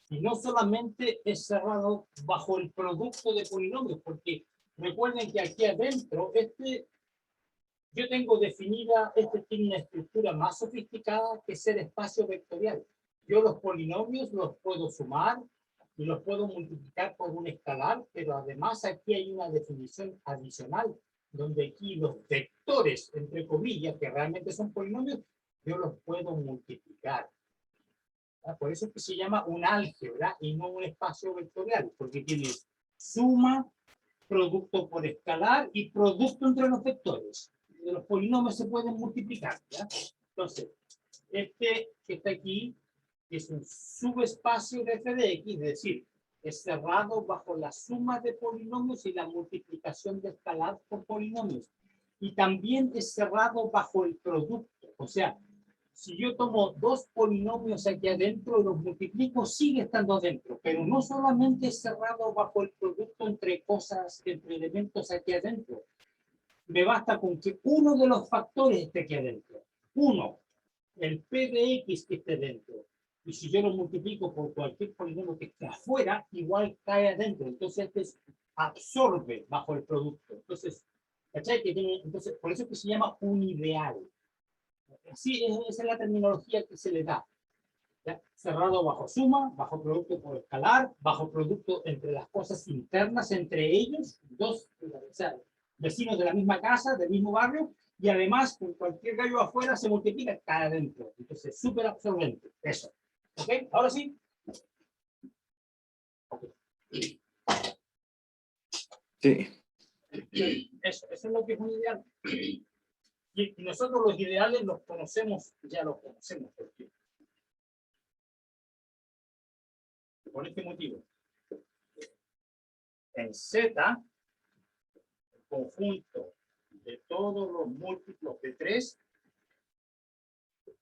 y no solamente es cerrado bajo el producto de polinomios, porque recuerden que aquí adentro, yo tengo definida, tiene una estructura más sofisticada que ser espacio vectorial. Yo los polinomios los puedo sumar y los puedo multiplicar por un escalar, pero además aquí hay una definición adicional, donde aquí los vectores, entre comillas, que realmente son polinomios, yo los puedo multiplicar. Por eso es que se llama un álgebra y no un espacio vectorial, porque tiene suma, producto por escalar y producto entre los vectores. Los polinomios se pueden multiplicar, ¿ya? Entonces, este que está aquí es un subespacio de f de x, es decir, es cerrado bajo la suma de polinomios y la multiplicación de escalar por polinomios. Y también es cerrado bajo el producto. O sea, si yo tomo dos polinomios aquí adentro y los multiplico, sigue estando adentro, pero no solamente es cerrado bajo el producto entre cosas, entre elementos aquí adentro. Me basta con que uno de los factores esté aquí adentro. Uno, el P de X que esté dentro. Y si yo lo multiplico por cualquier polinomio que esté afuera, igual cae adentro. Entonces, este absorbe bajo el producto. Entonces, ¿cachai? Entonces, por eso es que se llama unideal. Sí, esa es la terminología que se le da. ¿Ya? Cerrado bajo suma, bajo producto por escalar, bajo producto entre las cosas internas, entre ellos, dos, o sea, vecinos de la misma casa, del mismo barrio, y además, con cualquier gallo afuera se multiplica cada adentro. Entonces, súper absorbente. Eso. ¿Ok? Ahora sí. Okay. Sí. Eso es lo que es un ideal. Y nosotros los ideales los conocemos, ya los conocemos. Porque por este motivo, en Z, el conjunto de todos los múltiplos de 3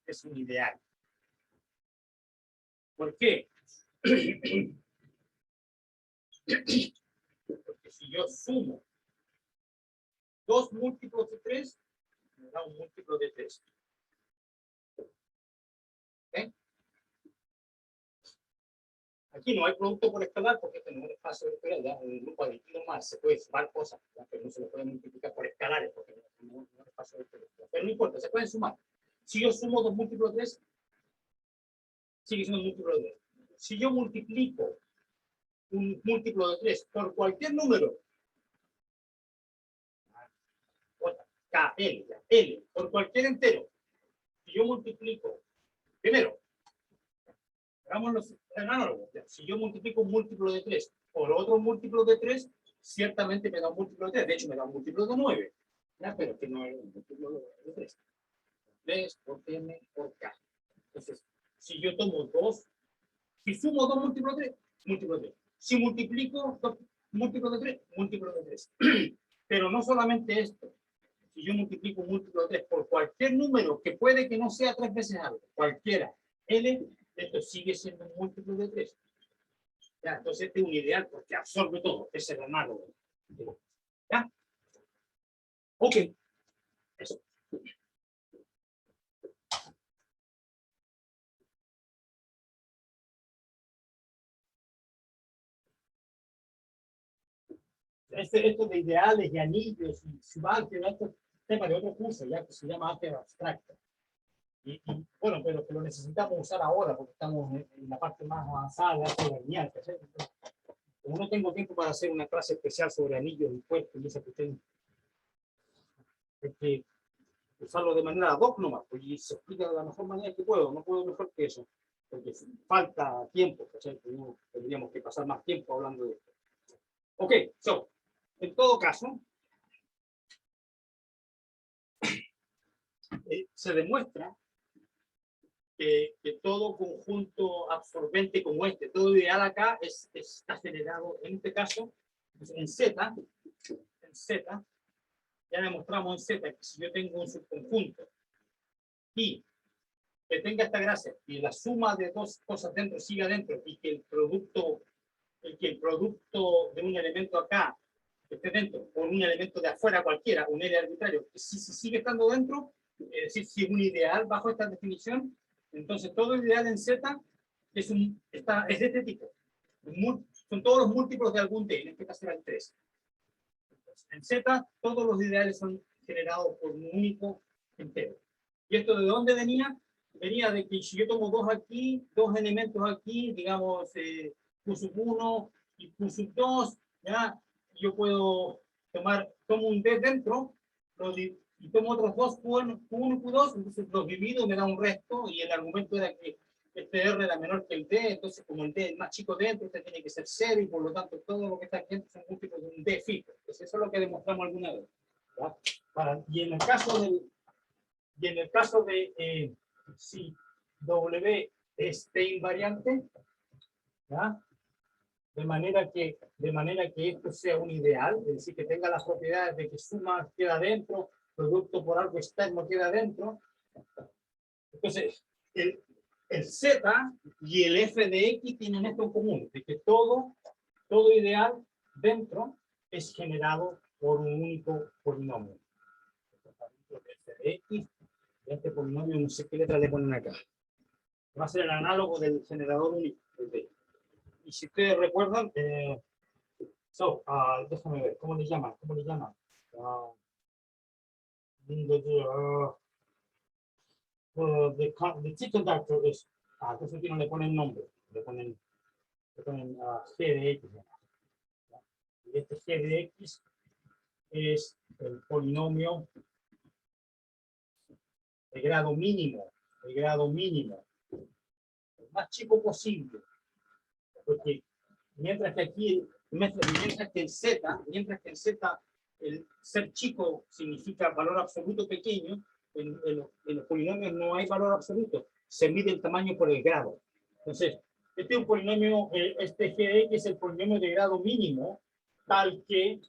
es un ideal. ¿Por qué? Porque si yo sumo dos múltiplos de 3, me da un múltiplo de 3. ¿Okay? Aquí no hay producto por escalar porque este no es un espacio vectorial, ya un grupo aditivo más, se puede sumar cosas, ¿ya? Pero no se le puede multiplicar por escalares porque no es un espacio vectorial. Pero no importa, se pueden sumar. Si yo sumo 2 múltiplos de 3, sigue siendo un múltiplo de 3. Si yo multiplico un múltiplo de 3 por cualquier número, K, L, L, por cualquier entero, si yo multiplico, primero, hagámoslo análogo, si yo multiplico un múltiplo de 3 por otro múltiplo de 3, ciertamente me da un múltiplo de 3, de hecho me da un múltiplo de 9, ¿ya? Pero que no es un múltiplo de 3. 3 por M por K. Entonces, si yo tomo 2, si sumo 2 múltiplos de 3, múltiplo de 3. Si multiplico 2 múltiplos de 3, múltiplo de 3. Pero no solamente esto. Si yo multiplico un múltiplo de 3 por cualquier número que puede que no sea 3 veces algo, cualquiera, L, esto sigue siendo un múltiplo de 3. ¿Ya? Entonces este es un ideal porque absorbe todo, es el análogo. ¿Ya? Ok. Eso. Esto de ideales y anillos y subálgebra, esto es tema de otro curso ya que se llama álgebra abstracta. Y, bueno, pero que lo necesitamos usar ahora porque estamos en la parte más avanzada de álgebra lineal. Como no tengo tiempo para hacer una clase especial sobre anillos y puertos y esa cuestión, hay que usarlo de manera ad hoc nomás, pues, y se explica de la mejor manera que puedo, no puedo mejor que eso, porque falta tiempo, no tendríamos que pasar más tiempo hablando de esto. Ok, so, en todo caso, se demuestra que todo conjunto absorbente como este, todo ideal acá, está generado, en este caso, en Z, ya demostramos en Z que si yo tengo un subconjunto y que tenga esta gracia y la suma de dos cosas dentro siga dentro y que el producto de un elemento acá que esté dentro o un elemento de afuera cualquiera, un L arbitrario, si sigue estando dentro, es decir, si es un ideal bajo esta definición, entonces todo ideal en Z es de este tipo. Son todos los múltiplos de algún D, en este caso era el 3. En Z, todos los ideales son generados por un único entero. ¿Y esto de dónde venía? Venía de que si yo tomo dos aquí, dos elementos aquí, digamos, Q1 y Q2, ¿ya? Yo puedo tomo un D dentro, y tomo otros dos, Q1 y Q2, entonces los divido y me da un resto, y el argumento era que este R era menor que el D, entonces como el D es más chico dentro, este tiene que ser 0, y por lo tanto todo lo que está aquí son múltiplos de un D fijo. Entonces eso es lo que demostramos alguna vez. ¿Ya? Y en el caso de si W es T invariante, ¿ya? De manera que esto sea un ideal, es decir, que tenga las propiedades de que suma queda dentro, producto por algo externo queda dentro. Entonces, el Z y el F de X tienen esto en común, de que todo ideal dentro es generado por un único polinomio. F de X, este polinomio no sé qué letra le ponen acá. Va a ser el análogo del generador único. Y si ustedes recuerdan, déjame ver, ¿cómo le llaman? The T conductor es, entonces aquí no le ponen nombre, le ponen G de X. Y este G de X es el polinomio de grado mínimo, el más chico posible. Porque mientras que el Z, el ser chico significa valor absoluto pequeño, en los polinomios no hay valor absoluto, se mide el tamaño por el grado. Entonces, este es un polinomio, este G es el polinomio de grado mínimo, tal que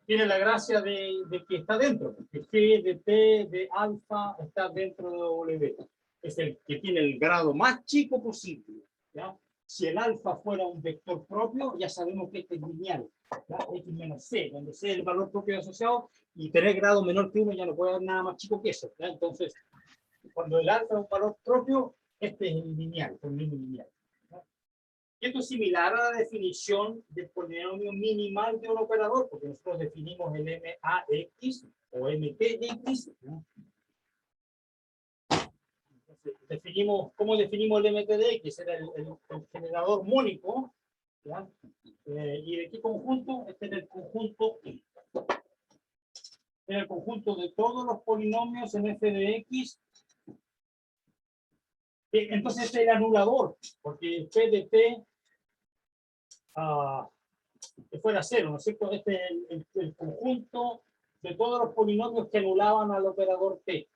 tiene la gracia de que está dentro, porque G de T de alfa está dentro de W. Es el que tiene el grado más chico posible, ¿ya? Si el alfa fuera un vector propio, ya sabemos que este es lineal, ¿ya? X menos C, donde C es el valor propio asociado, y tener grado menor que 1 ya no puede haber nada más chico que eso, ¿ya? Entonces, cuando el alfa es un valor propio, este es el lineal, el mismo lineal. ¿Ya? Y esto es similar a la definición del polinomio minimal de un operador, porque nosotros definimos el MAX o MTX, ¿no? ¿Cómo definimos el MTX? Era el generador mónico, ¿ya? ¿Y de qué conjunto? Este es el conjunto, de todos los polinomios en f de x. Entonces este es el anulador, porque p de t que fuera cero, ¿no es cierto? Este es el conjunto de todos los polinomios que anulaban al operador t.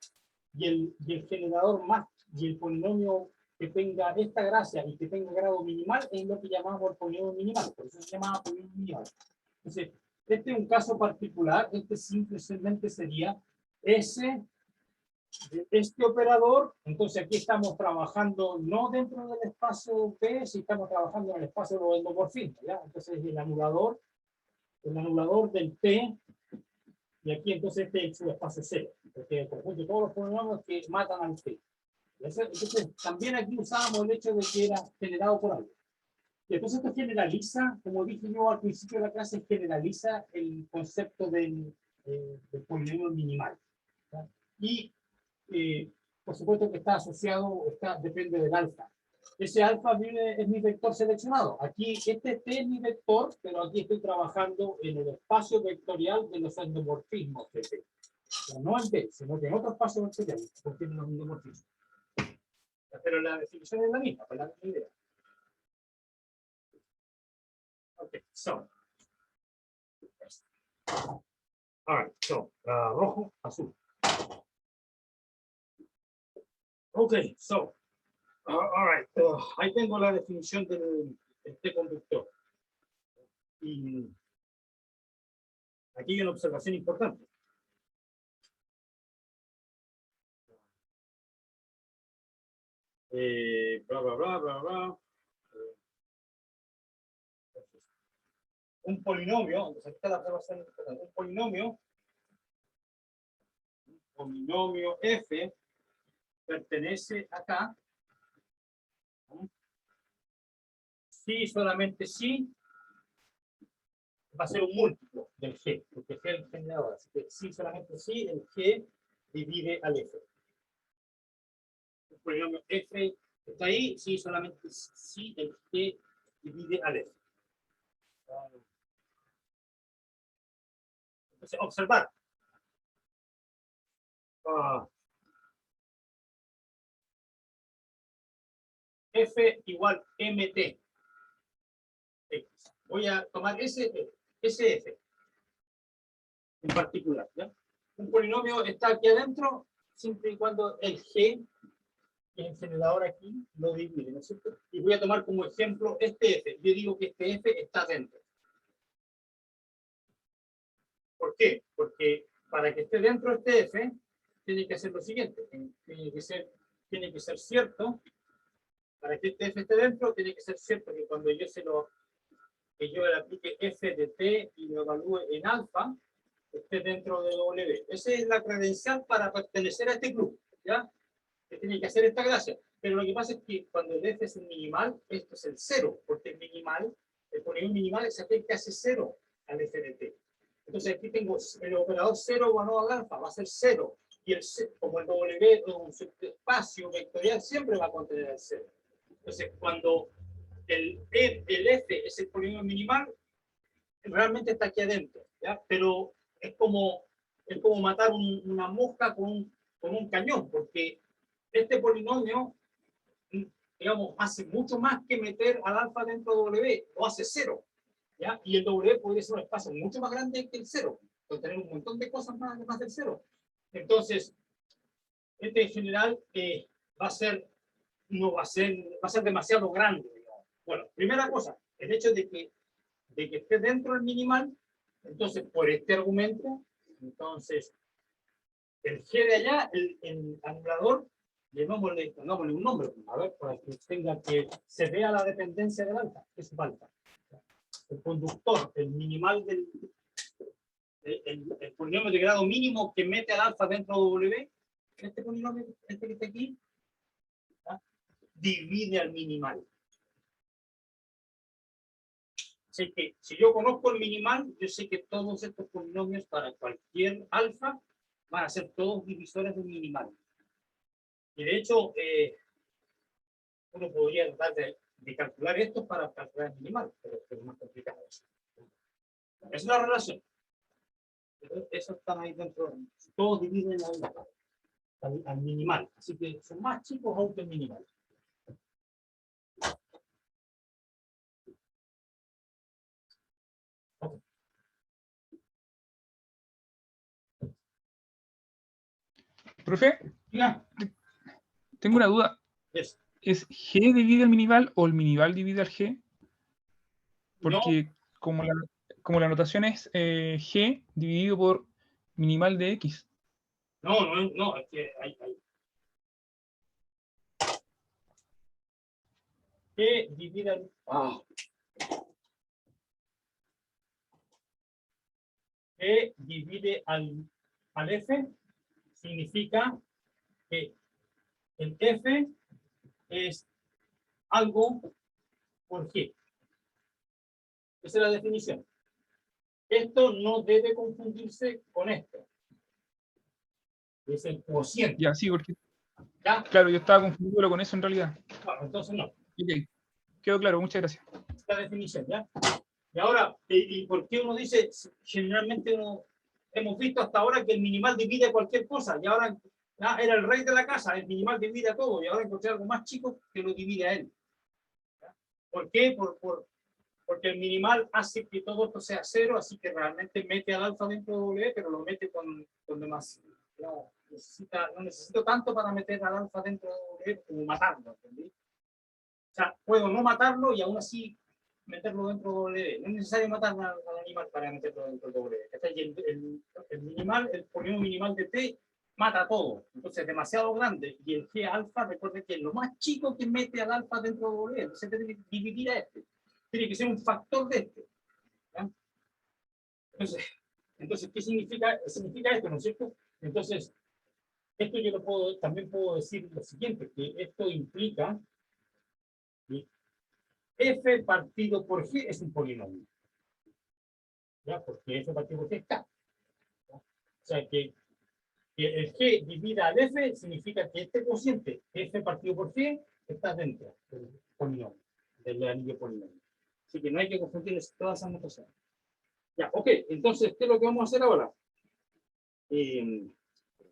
Y el generador más, y el polinomio que tenga esta gracia y que tenga grado minimal es lo que llamamos el polinomio minimal, por eso se llama polinomio minimal. Entonces, este es un caso particular, este simplemente sería S de este operador. Entonces aquí estamos trabajando no dentro del espacio P, si estamos trabajando en el espacio de los endomorfismos, ¿ya? Entonces el anulador del P, y aquí entonces este es el subespacio cero, porque el conjunto de todos los polinomios que matan al P. Entonces también aquí usábamos el hecho de que era generado por algo. Y entonces esto generaliza, como dije yo al principio de la clase, generaliza el concepto del polinomio minimal, ¿ya? Y por supuesto que está asociado, depende del alfa. Ese alfa es mi vector seleccionado. Aquí este T es mi vector, pero aquí estoy trabajando en el espacio vectorial de los endomorfismos de T. O no en T, sino que en otro espacio vectorial que contiene los endomorfismos. Pero la definición es la misma, para la misma idea. Okay, so. All right, so, rojo, azul. Okay, so, all right, ahí tengo la definición del T conductor. Y aquí hay una observación importante. Bla, bla, bla, bla, bla. Un polinomio, entonces aquí está la observación importante. Un polinomio f pertenece acá. Si, solamente si, va a ser un múltiplo del G, porque G es el generador. Así que si, solamente si, el G divide al F. El polinomio F está ahí, si, solamente si, el G divide al F. Entonces, observar. F igual MT. X. Voy a tomar ese F en particular, ¿ya? Un polinomio está aquí adentro siempre y cuando el G, que es el generador aquí, lo divide, ¿no es cierto? Y voy a tomar como ejemplo este F. Yo digo que este F está dentro. ¿Por qué? Porque para que esté dentro este F, tiene que hacer lo siguiente. Tiene que ser cierto. Para que este F esté dentro, tiene que ser cierto que cuando yo le aplique F de T y lo evalúe en alfa, esté dentro de W. Esa es la credencial para pertenecer a este club, ¿ya? Que tiene que hacer esta gracia. Pero lo que pasa es que cuando el F es un minimal, esto es el cero, porque el minimal, el polinomio minimal es aquel que hace cero al F de T. Entonces aquí tengo el operador 0 igual al alfa, va a ser 0. Y como el W es un espacio vectorial, siempre va a contener el 0. Entonces, cuando el F es el polinomio minimal, realmente está aquí adentro, ¿ya? Pero es como matar una mosca con un cañón, porque este polinomio, digamos, hace mucho más que meter al alfa dentro de W, lo hace 0, ¿ya? Y el W podría ser un espacio mucho más grande que el 0, puede tener un montón de cosas más del 0. Entonces, este en general va a ser demasiado grande, digamos. Bueno, primera cosa, el hecho de que esté dentro del minimal, entonces por este argumento, entonces el G de allá, el anulador, pongámosle un nombre, a ver, para que se vea la dependencia del alfa, que es alfa. El conductor, el minimal el polinomio de grado mínimo que mete al alfa dentro de W, este polinomio, este que está aquí, ¿ya? Divide al minimal. Así que si yo conozco el minimal, yo sé que todos estos polinomios para cualquier alfa van a ser todos divisores del minimal. Y de hecho, uno podría tratar de calcular esto para calcular el minimal, pero es más complicado. Esa es la relación. Eso están ahí dentro. Todos dividen al minimal. Así que son más chicos aún que el minimal. Okay. Profe, Ya. tengo una duda. Yes. ¿Es G divide al minimal o el minimal divide al G? Porque como la notación es G dividido por minimal de X. No, es que hay. Que divide que divide al F significa que el F es algo por G. Esa es la definición. Esto no debe confundirse con esto. Es el cociente. Ya, sí, porque ¿Ya? claro, yo estaba confundiéndolo con eso en realidad. Bueno, entonces no. Ok, quedó claro, muchas gracias. Esta definición, ¿ya? Y ahora, ¿y por qué uno dice, generalmente hemos visto hasta ahora que el minimal divide cualquier cosa, y ahora era el rey de la casa, el minimal divide a todo, y ahora encontré algo más chico que lo divide a él. ¿Ya? ¿Por qué? Porque el minimal hace que todo esto sea cero, así que realmente mete al alfa dentro de W, pero lo mete con demás. No necesito tanto para meter al alfa dentro de W como matarlo, ¿entendí? O sea, puedo no matarlo y aún así meterlo dentro de W. No es necesario matar al animal para meterlo dentro de W. El minimal, el polinomio minimal de T mata todo. Entonces es demasiado grande. Y el G alfa, recuerde que es lo más chico que mete al alfa dentro de W. Entonces tiene que dividir a este. Tiene que ser un factor de este. ¿Ya? Entonces, ¿qué significa esto, no es cierto? Entonces, esto yo también puedo decir lo siguiente, que esto implica que F partido por G es un polinomio. ¿Ya? Porque F partido por G es K. ¿Ya? O sea que el G divida al F significa que este cociente F partido por G está dentro del polinomio, del anillo polinomio. Así que no hay que confundir todas esas notaciones. Ya, ok, entonces, ¿qué es lo que vamos a hacer ahora?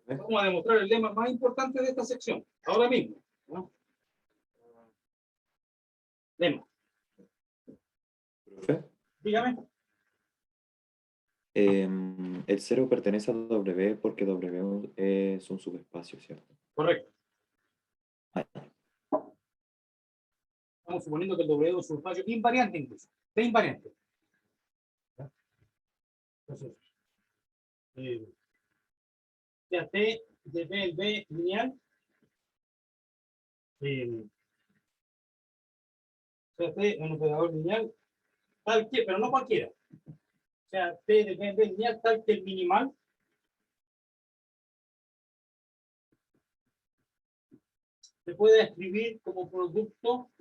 Vamos a demostrar el lema más importante de esta sección, ahora mismo. ¿No? Lema. ¿Profe? Dígame. El cero pertenece a W porque W es un subespacio, ¿cierto? Correcto. Ah, Estamos suponiendo que el W es un subespacio invariante incluso. T invariante. ¿Ya? Entonces, ya T de B, el B lineal. T un operador lineal, tal que, pero no cualquiera. O sea, T de B lineal tal que el minimal se puede escribir como producto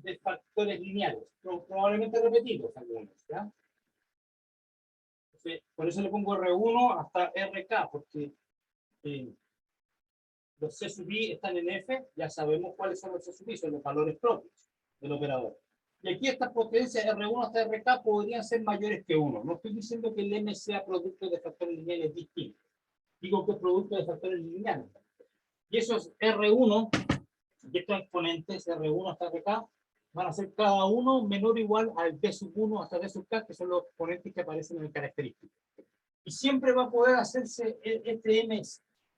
de factores lineales, probablemente repetidos algunos, ¿ya? Entonces, por eso le pongo R1 hasta RK, porque los C sub I están en F, ya sabemos cuáles son los C sub I, son los valores propios del operador. Y aquí estas potencias R1 hasta RK podrían ser mayores que 1. No estoy diciendo que el M sea producto de factores lineales distintos. Digo que es producto de factores lineales. Y esos R1, y estos exponentes R1 hasta RK, van a ser cada uno menor o igual al D sub 1 hasta D sub K, que son los exponentes que aparecen en el característico. Y siempre va a poder hacerse este M,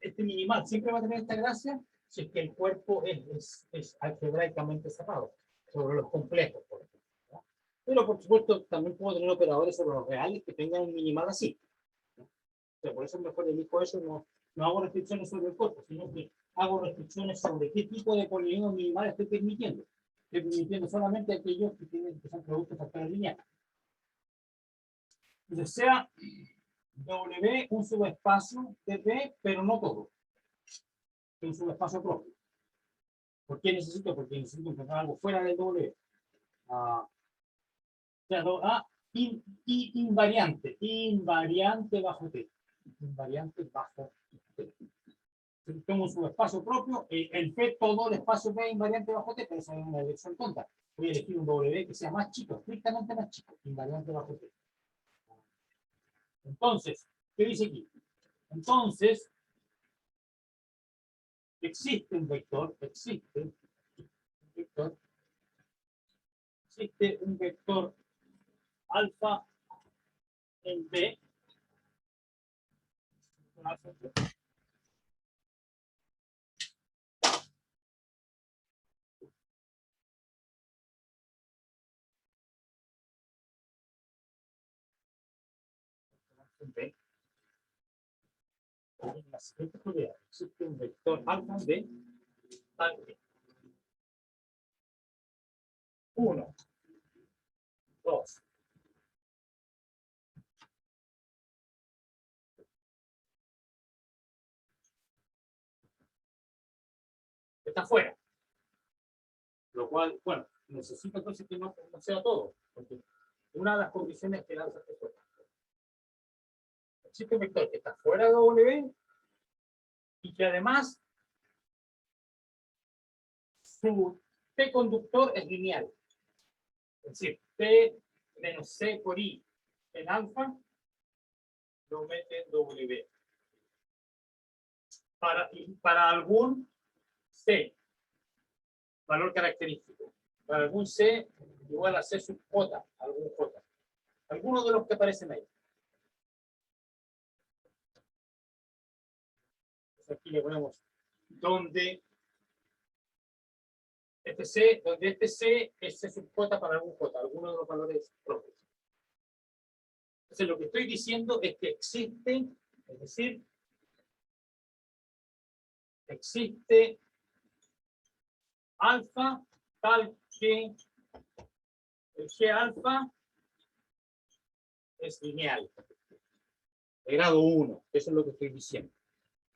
este minimal, siempre va a tener esta gracia si es que el cuerpo es algebraicamente cerrado sobre los complejos, por ejemplo, ¿no? Pero por supuesto también puedo tener operadores sobre los reales que tengan un minimal así, ¿no? O sea, por eso es mejor elijo eso, no hago restricciones sobre el cuerpo, sino que hago restricciones sobre qué tipo de polinomios minimales estoy permitiendo. Estoy permitiendo solamente aquellos que son productos de factores lineales. Entonces, sea W un subespacio de B, pero no todo. Un subespacio propio. ¿Por qué necesito? Porque necesito encontrar algo fuera del W. O sea, invariante bajo T. Invariante bajo T. Tengo un subespacio propio, el P, todo el espacio P invariante bajo T, pero eso es una elección tonta. Voy a elegir un W que sea más chico, estrictamente más chico, invariante bajo T. Entonces, ¿qué dice aquí? Entonces, existe un vector alfa en B. B. En la siguiente propiedad, existe un vector alfa en B, tal que 1, 2, está fuera. Lo cual, bueno, necesito entonces que no sea todo, porque una de las condiciones que lanza este fuera. Existe un vector que está fuera de W y que además su T conductor es lineal. Es decir, T menos C por I en alfa lo mete en W. Para algún C, valor característico. Para algún C igual a C sub J, algún J. Algunos de los que aparecen ahí. Entonces aquí le ponemos donde este C es C sub J para algún J, algunos de los valores propios. Entonces lo que estoy diciendo es que existe, es decir, existe alfa tal que el G alfa es lineal, de grado 1, eso es lo que estoy diciendo.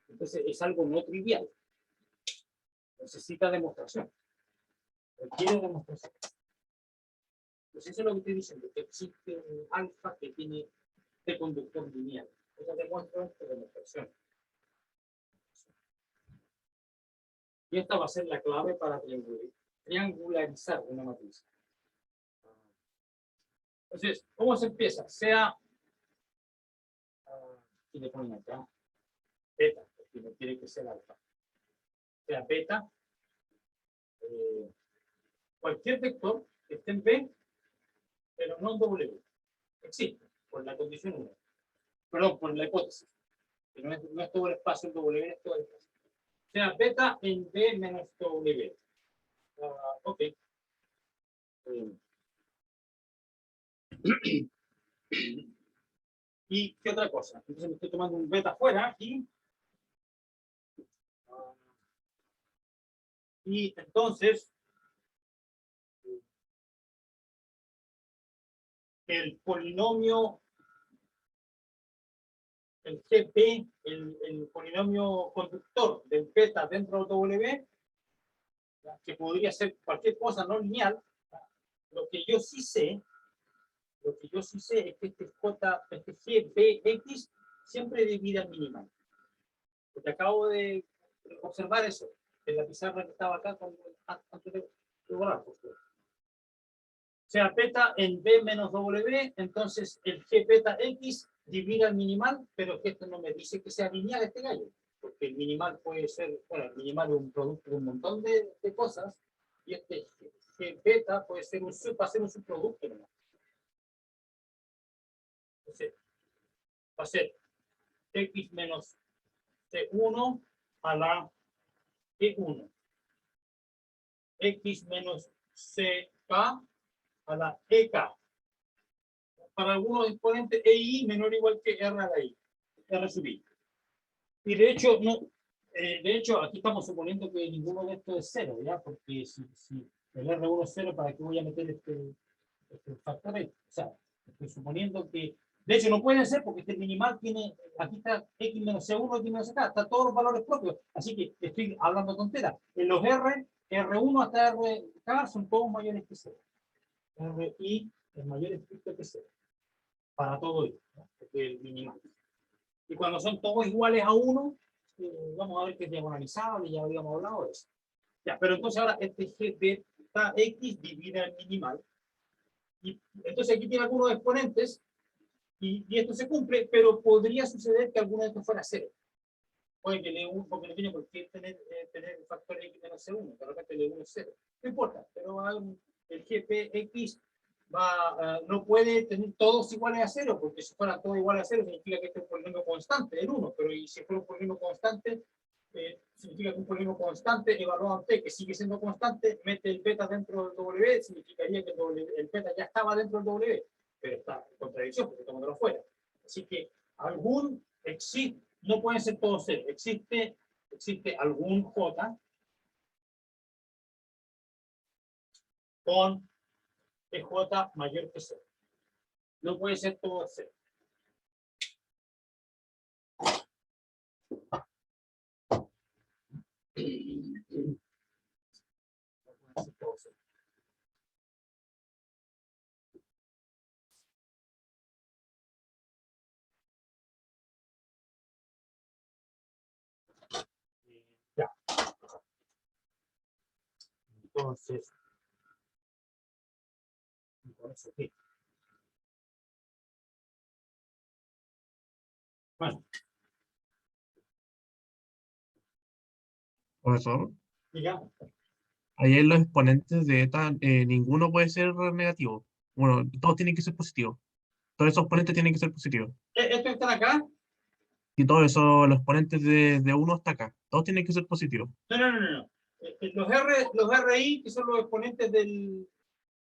Entonces es algo no trivial, necesita demostración, requiere demostración. Entonces eso es lo que estoy diciendo, que existe un alfa que tiene de conductor lineal. Eso demuestra esta demostración. Y esta va a ser la clave para triangularizar una matriz. Entonces, ¿cómo se empieza? Sea, y le ponen acá, beta, porque no quiere que sea alfa. Sea beta, cualquier vector que esté en B, pero no en W. Existe, por la condición 1. Perdón, por la hipótesis. Que no es todo el espacio en W, es todo el espacio. Sea beta en B menos W. Ok. ¿Y qué otra cosa? Entonces me estoy tomando un beta afuera y entonces el polinomio, el GP, el polinomio conductor del beta dentro de W, que podría ser cualquier cosa no lineal, lo que yo sí sé es que este GPX siempre divide al minimal. Porque acabo de observar eso en la pizarra que estaba acá antes de borrar. O sea, beta en B menos W, entonces el G beta X divide al minimal, pero que esto no me dice que sea lineal este gallo. Porque el minimal puede ser, bueno, el minimal es un producto de un montón de cosas, y este G beta puede ser un subproducto. ¿No? Entonces, va a ser X menos C1 a la E1. X menos CK a la EK. Para algunos exponentes EI menor o igual que R a la I. R sub I. Y de hecho, no, De hecho, aquí estamos suponiendo que ninguno de estos es cero, ¿ya? Porque si el R1 es cero, ¿para qué voy a meter este factor X? O sea, estoy suponiendo que, de hecho, no pueden ser porque este minimal tiene, aquí está X menos C1, X menos CK, está todos los valores propios, así que estoy hablando tonteras. En los R1 hasta RK son todos mayores que cero. RI es mayor estricto que cero. Para todo esto, ¿no? Porque el minimal. Y cuando son todos iguales a 1, vamos a ver que es diagonalizable, ya habíamos hablado de eso. Ya, pero entonces ahora este G beta X divide el minimal. Y entonces aquí tiene algunos exponentes y esto se cumple, pero podría suceder que alguno de estos fuera cero. Puede que L1, porque no tiene por qué tener el factor X menos C1, de repente L1 es cero. No importa, pero el GPX no puede tener todos iguales a cero, porque si fuera todo igual a cero significa que este es un polinomio constante, el 1, pero y si fuera un polinomio constante, significa que un polinomio constante evaluado en T, que sigue siendo constante, mete el beta dentro del W, significaría que el beta ya estaba dentro del W, pero está en contradicción, porque estamos de afuera. Así que no pueden ser todos cero, existe algún J con PJ mayor que cero. No puede ser todo cero. No puede ser todo cero. Ya. Entonces, ¿qué? Bueno, Profesor, digamos. ahí en los exponentes de eta, ninguno puede ser negativo. Bueno, todos tienen que ser positivos. Todos esos exponentes tienen que ser positivos. ¿Estos están acá? Y todos esos, los exponentes de 1 hasta acá, todos tienen que ser positivos. No. Los RI, que son los exponentes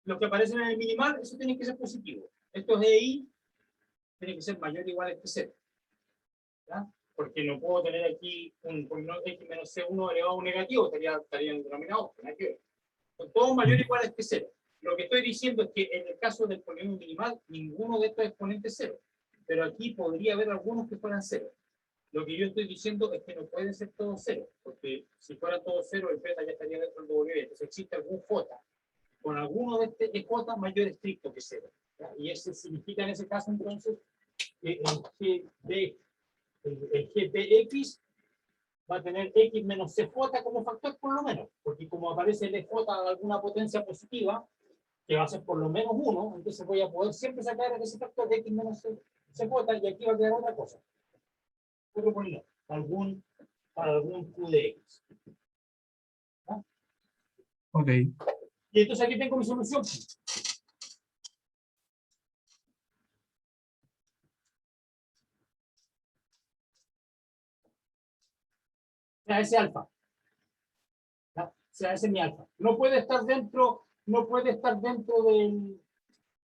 los que aparecen en el minimal, eso tienen que ser positivos. Estos EI tienen que ser mayores o iguales que cero. ¿Ya? Porque no puedo tener aquí un polinomio X menos C1 elevado a un negativo, estaría en el denominador. Son todos mayores o iguales que cero. Lo que estoy diciendo es que en el caso del polinomio minimal, ninguno de estos exponentes es cero. Pero aquí podría haber algunos que fueran cero. Lo que yo estoy diciendo es que no pueden ser todos cero, porque si fuera todo cero, el beta ya estaría dentro del W. Entonces existe algún J con alguno de este J mayor estricto que cero. ¿Ya? Y ese significa en ese caso entonces que el GPX va a tener X menos CJ como factor por lo menos, porque como aparece el EJ a alguna potencia positiva, que va a ser por lo menos 1, entonces voy a poder siempre sacar ese factor de X menos CJ y aquí va a quedar otra cosa. Otro polinomio, para algún Q de X. ¿Ah? Ok. Y entonces aquí tengo mi solución. Sea ese alfa. ¿Ya? Sea ese mi alfa. No puede estar dentro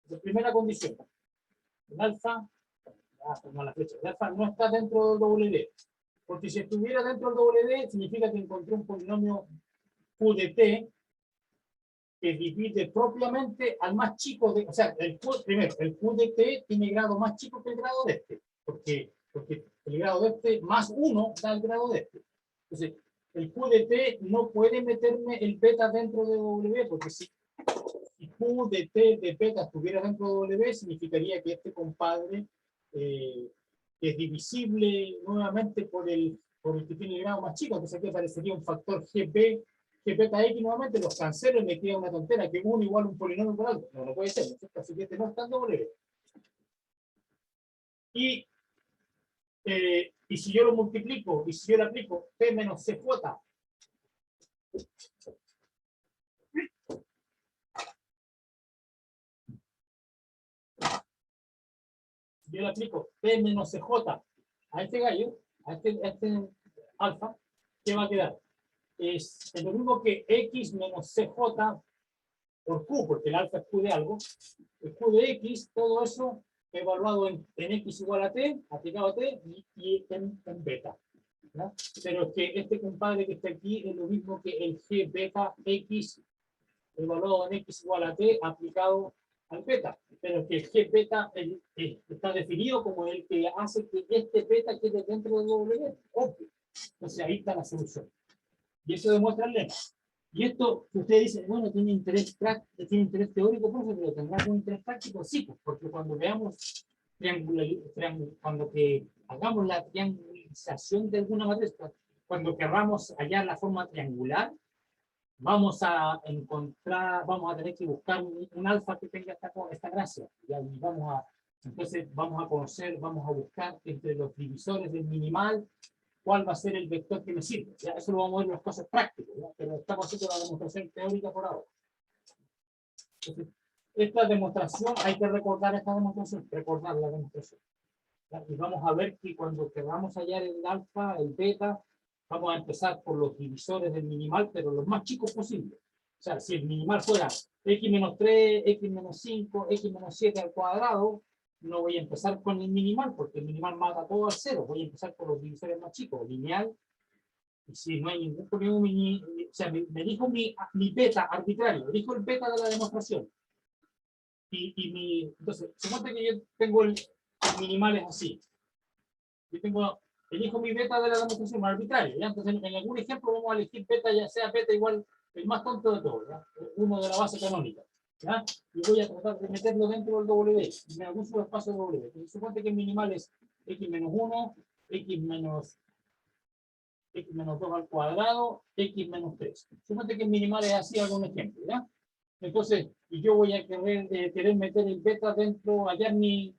de primera condición. El alfa, no la flecha, el alfa no está dentro del W. Porque si estuviera dentro del W, significa que encontré un polinomio Q de T que divide propiamente al más chico de, o sea, primero, el Q de T tiene grado más chico que el grado de este, porque el grado de este más 1 da el grado de este. Entonces, el Q de T no puede meterme el beta dentro de W, porque si Q de T de beta estuviera dentro de W, significaría que este compadre es divisible nuevamente por el que tiene el grado más chico, entonces aquí aparecería un factor GP, que beta X nuevamente los cancelo y me queda una tontera, que 1 igual a un polinomio por algo. No puede ser, así que este no está en W. Y si yo lo multiplico, y si yo le aplico P menos CJ, si yo le aplico P menos CJ a este gallo, a este alfa, ¿qué va a quedar? Es lo mismo que X menos CJ por Q, porque el alfa es Q de algo. El Q de X, todo eso evaluado en X igual a T, aplicado a T, y en beta. ¿ya? Pero es que este compadre que está aquí es lo mismo que el G beta X evaluado en X igual a T aplicado al beta. Pero que el G beta está definido como el que hace que este beta quede dentro del W. Obvio. Entonces ahí está la solución. Y eso demuestra el lema. Y esto, que usted dice, bueno, tiene interés teórico, profe, pero tendrá algún interés práctico, sí, pues, porque cuando veamos cuando que hagamos la triangulización de alguna matriz, cuando querramos hallar la forma triangular, vamos a encontrar, vamos a tener que buscar un alfa que tenga esta gracia. Y entonces vamos a conocer, vamos a buscar entre los divisores del minimal cuál va a ser el vector que me sirve. ¿Ya? Eso lo vamos a ver en las cosas prácticas, ¿ya? Pero estamos haciendo la demostración teórica por ahora. Entonces, esta demostración, hay que recordar esta demostración, recordar la demostración. ¿Ya? Y vamos a ver que cuando queramos hallar el alfa, el beta, vamos a empezar por los divisores del minimal, pero los más chicos posibles. O sea, si el minimal fuera x menos 3, x menos 5, x menos 7 al cuadrado, no voy a empezar con el minimal, porque el minimal mata todo al cero. Voy a empezar por los divisores más chicos, lineal. Y si no hay ningún problema, o sea, me dijo mi beta arbitrario, me dijo el beta de la demostración. Entonces, suponte que yo tengo el minimal es así. Yo elijo mi beta de la demostración arbitraria. ¿Ya? Entonces, en algún ejemplo vamos a elegir beta, ya sea beta igual, el más tonto de todos, ¿ya? Uno de la base canónica. ¿Ya? Y voy a tratar de meterlo dentro del W, en algún subespacio W. Entonces, suponte que el minimal es x menos 1, x menos 2 al cuadrado, x menos 3. Suponte que el minimal es así, algún ejemplo, ¿ya? Entonces, y yo voy a querer meter el beta dentro, hallar el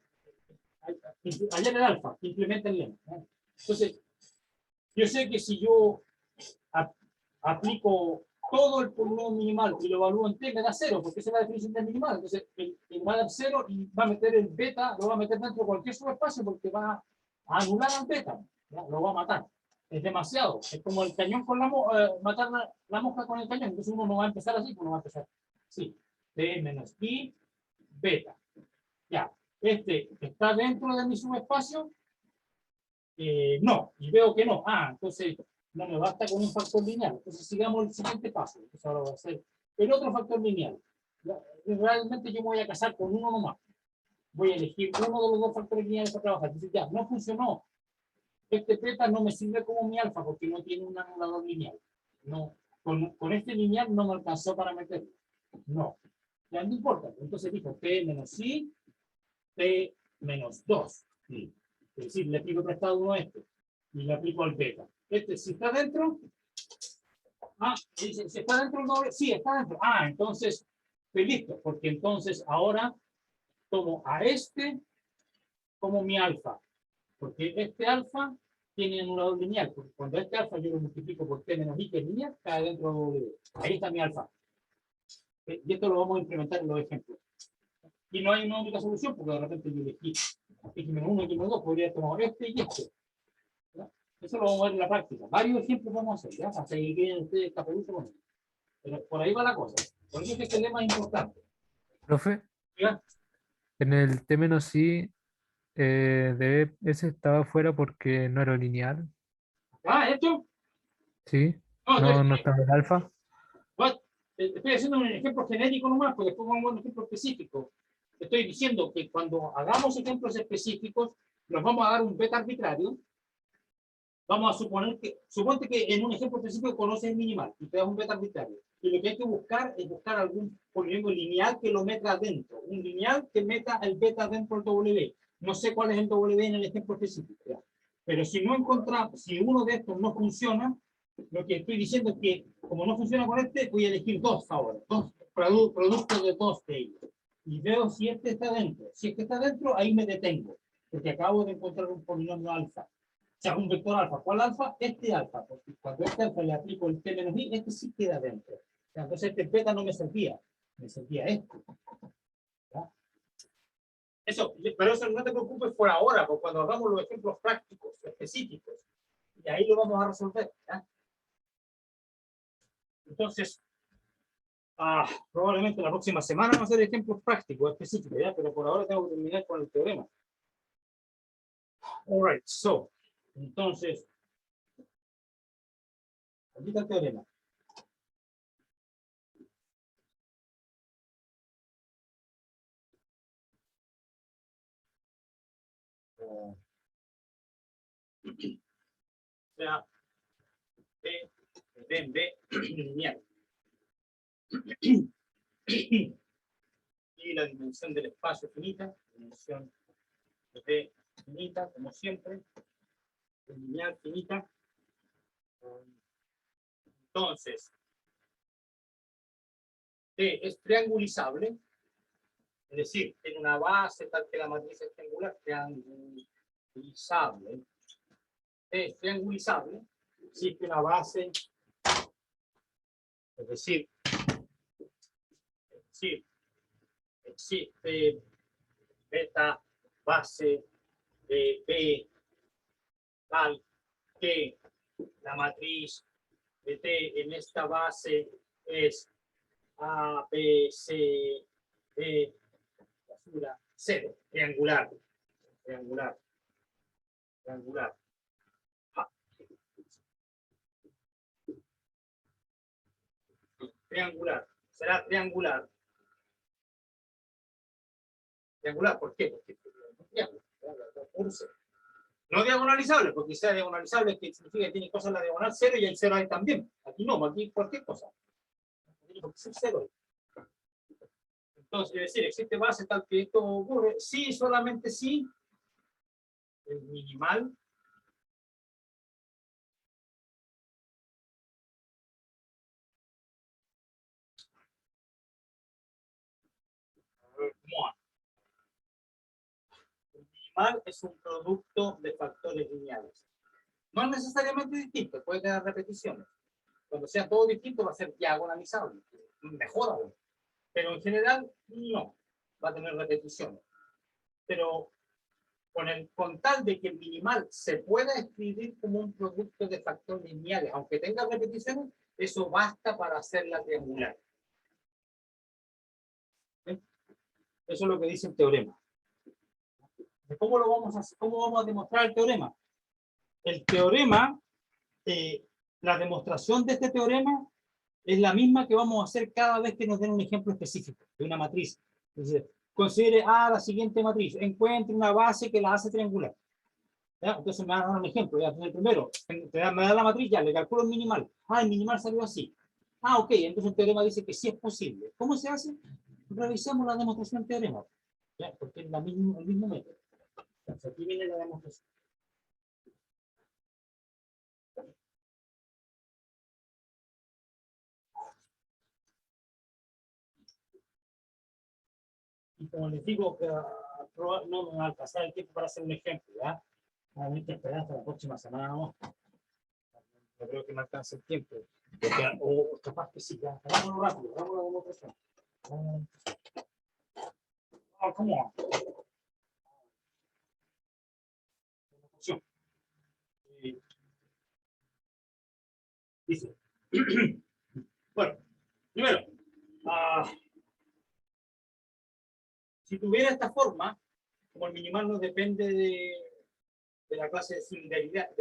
alfa, implementa el lema, ¿ya? Entonces, yo sé que si yo aplico todo el polinomio minimal y lo evalúo en t, me da 0, porque esa es la definición del minimal. Entonces, va a dar 0 y va a meter el beta, lo va a meter dentro de cualquier subespacio porque va a anular al beta, ¿ya? Lo va a matar. Es demasiado. Es como el cañón con matar la mosca con el cañón. Entonces uno no va a empezar así, uno va a empezar así. T menos I, beta. Ya. Este está dentro de mi subespacio. No, y veo que no. Entonces no me basta con un factor lineal. Entonces sigamos el siguiente paso. Entonces ahora va a ser el otro factor lineal. Realmente yo me voy a casar con uno nomás. Voy a elegir uno de los dos factores lineales para trabajar. Entonces ya, no funcionó. Este beta no me sirve como mi alfa porque no tiene un anulador lineal. No, con este lineal no me alcanzó para meterlo. No, ya no importa. Entonces dijo P menos I, P menos 2. Sí. Es decir, le aplico prestado uno a este y le aplico al beta. Este, si está dentro, dice, ¿si está dentro el doble? Sí, está dentro. Entonces, estoy listo, porque entonces ahora tomo a este como mi alfa. Porque este alfa tiene anulador lineal. Porque cuando este alfa yo lo multiplico por t menos i, que es lineal, cae dentro de W. Ahí está mi alfa. Y esto lo vamos a implementar en los ejemplos. Y no hay una única solución, porque de repente yo elegí x-1, x-2, podría tomar este y este. ¿Ya? Eso lo vamos a ver en la práctica. Varios ejemplos vamos a hacer, ¿ya? Hasta que queden ustedes capelucho con él. Pero por ahí va la cosa. Por eso es que este lema es importante. Profe, ¿Ya? en el T menos I, ese estaba fuera porque no era lineal. ¿Esto? ¿Sí? No, No estaba en alfa. estoy haciendo un ejemplo genérico nomás, porque después vamos a un ejemplo específico. Estoy diciendo que cuando hagamos ejemplos específicos, nos vamos a dar un beta arbitrario. Vamos a suponte que en un ejemplo específico conoces el minimal y te das un beta arbitrario. Y lo que hay que buscar es buscar algún polinomio lineal que lo meta adentro. Un lineal que meta el beta dentro del W. No sé cuál es el W en el ejemplo específico, ¿ya? Pero si no encontramos, si uno de estos no funciona, lo que estoy diciendo es que, como no funciona con este, voy a elegir dos ahora. Dos productos de dos de ellos. Y veo si este está dentro. Si este está dentro, ahí me detengo. Porque acabo de encontrar un polinomio alfa. O sea, un vector alfa. ¿Cuál alfa? Este alfa. Porque cuando este alfa le aplico el t menos i, este sí queda dentro. O sea, entonces este beta no me servía. Me servía este. ¿Ya? Eso, pero eso no te preocupes por ahora, porque cuando hagamos los ejemplos prácticos, específicos, y ahí lo vamos a resolver. ¿Ya? Entonces, probablemente la próxima semana vamos a hacer ejemplos prácticos específicos, ¿ya? Pero por ahora tengo que terminar con el teorema. All right, so, entonces, Aquí está el teorema. O sea, B lineal. Y la dimensión del espacio finita, dimensión de B finita, como siempre, lineal finita. Entonces, T es triangulizable, es decir, tiene una base tal que la matriz es triangular, triangulizable. T es triangulizable, existe una base, es decir, existe beta base de B tal que la matriz de T en esta base es A, B, C, D, basura, 0, triangular, triangular, triangular. Triangular, será triangular. Triangular, ¿por qué? Porque no diagonalizable, porque sea diagonalizable que significa que tiene cosas en la diagonal 0 y el 0 ahí también. Aquí no, aquí cualquier cosa. Tiene que ser 0. Entonces, es decir, existe base tal que esto ocurre. Sí, solamente sí. El minimal. El minimal es un producto de factores lineales. No es necesariamente distinto, puede tener repeticiones. Cuando sea todo distinto va a ser diagonalizable. Mejor aún. Pero en general, no. Va a tener repeticiones. Pero con tal de que el minimal se pueda escribir como un producto de factores lineales, aunque tenga repeticiones, eso basta para hacerla triangular. ¿Sí? Eso es lo que dice el teorema. ¿Cómo lo vamos a hacer? ¿Cómo vamos a demostrar el teorema? El teorema, la demostración de este teorema es la misma que vamos a hacer cada vez que nos den un ejemplo específico de una matriz. Entonces, considere A la siguiente matriz, encuentre una base que la hace triangular. ¿Ya? Entonces me va a dar un ejemplo. Ya. Entonces, primero, me da la matriz, ya le calculo el minimal. Ah, el minimal salió así. Ah, ok, entonces el teorema dice que sí es posible. ¿Cómo se hace? Revisemos la demostración del teorema. ¿Ya? Porque es el mismo método. Entonces, aquí viene la demostración. Y como les digo, no me va a alcanzar el tiempo para hacer un ejemplo. ¿Ya? Hay que esperar hasta la próxima semana. No creo que me alcance el tiempo. O capaz que sí, ya. Hagámoslo rápido, hagamos la demostración. Oh, come on. Dice. Bueno, primero, si tuviera esta forma, como el minimal no depende de la clase de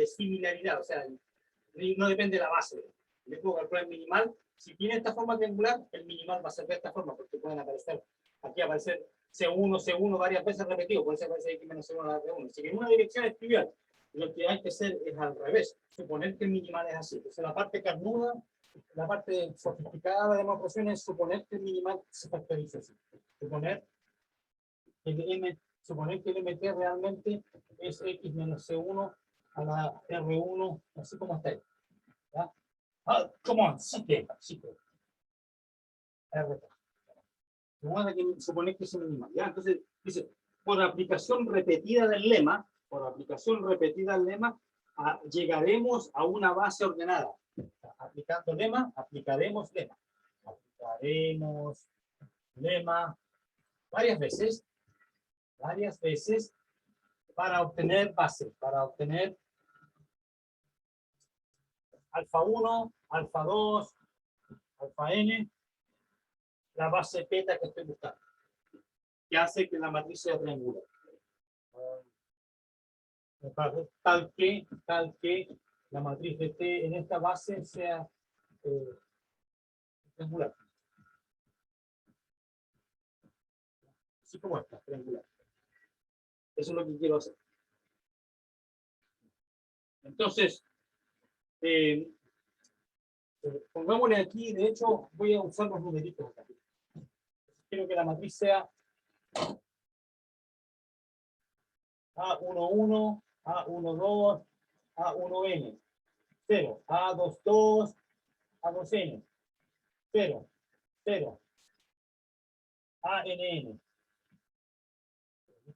similaridad, o sea, no depende de la base. Le puedo calcular el minimal. Si tiene esta forma triangular, el minimal va a ser de esta forma, porque pueden aparecer, aquí aparecer C1 varias veces repetido, puede ser aparecer X menos C1 a la R1. Así que en una dirección es trivial. Lo que hay que hacer es al revés, suponer que el minimal es así. Entonces la parte carnuda, la parte sofisticada de la demostración es suponer que el minimal se factoriza así. Suponer que el MT realmente es X menos C1 a la R1, así como está ahí. ¿Ya? Ah, come on, sí que. R. Vamos a suponer que es el minimal. ¿Ya? Entonces, dice, por aplicación repetida del lema, llegaremos a una base ordenada. Aplicando lema, aplicaremos lema varias veces para obtener base, para obtener alfa 1, alfa 2, alfa n, la base beta que estoy buscando, que hace que la matriz sea triangular. Tal que la matriz de T en esta base sea triangular. Así como esta, triangular. Eso es lo que quiero hacer. Entonces, pongámosle aquí, de hecho, voy a usar los numeritos acá. Quiero que la matriz sea A11, A12, A1N, 0, A22, A2N, 0, 0, ANN.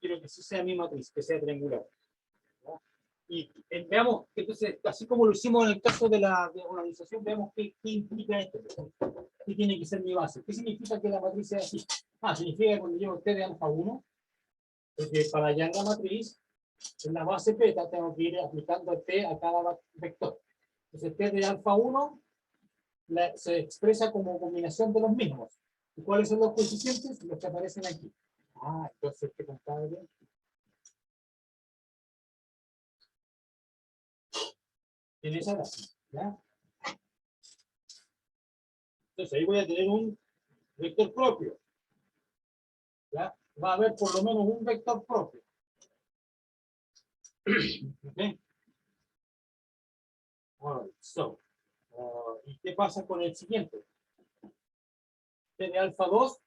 Quiero que sí sea mi matriz, que sea triangular. ¿No? Y veamos, entonces, así como lo hicimos en el caso de la organización, veamos qué implica esto. ¿Qué tiene que ser mi base? ¿Qué significa que la matriz sea así? Significa que cuando llevo T de alfa 1, porque para hallar la matriz, en la base beta tengo que ir aplicando T a cada vector. Entonces T de alfa 1 se expresa como combinación de los mismos. ¿Y cuáles son los coeficientes? Los que aparecen aquí. Entonces, ¿qué compadre? En esa base, ¿ya? Entonces ahí voy a tener un vector propio. ¿Ya? Va a haber por lo menos un vector propio. Okay. All right, so, ¿y qué pasa con el siguiente? T de alfa 2.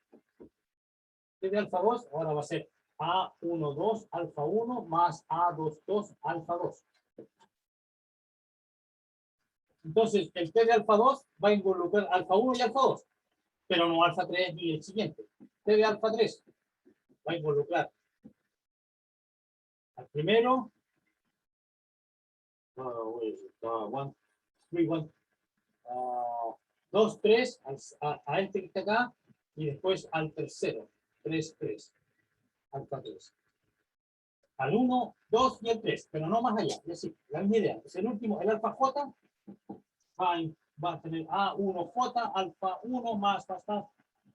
T de alfa 2 ahora va a ser A12 alfa 1 más A22 alfa 2. Entonces, el T de alfa 2 va a involucrar alfa 1 y alfa 2, pero no alfa 3 ni el siguiente. T de alfa 3 va a involucrar al primero, 2, 3, a este que está acá, y después al tercero, 3, 3, alfa 3. Al 1, 2 y el 3, pero no más allá. Es decir, la misma idea. Entonces, el último, el alfa J, va a tener A1J, alfa 1 más bastante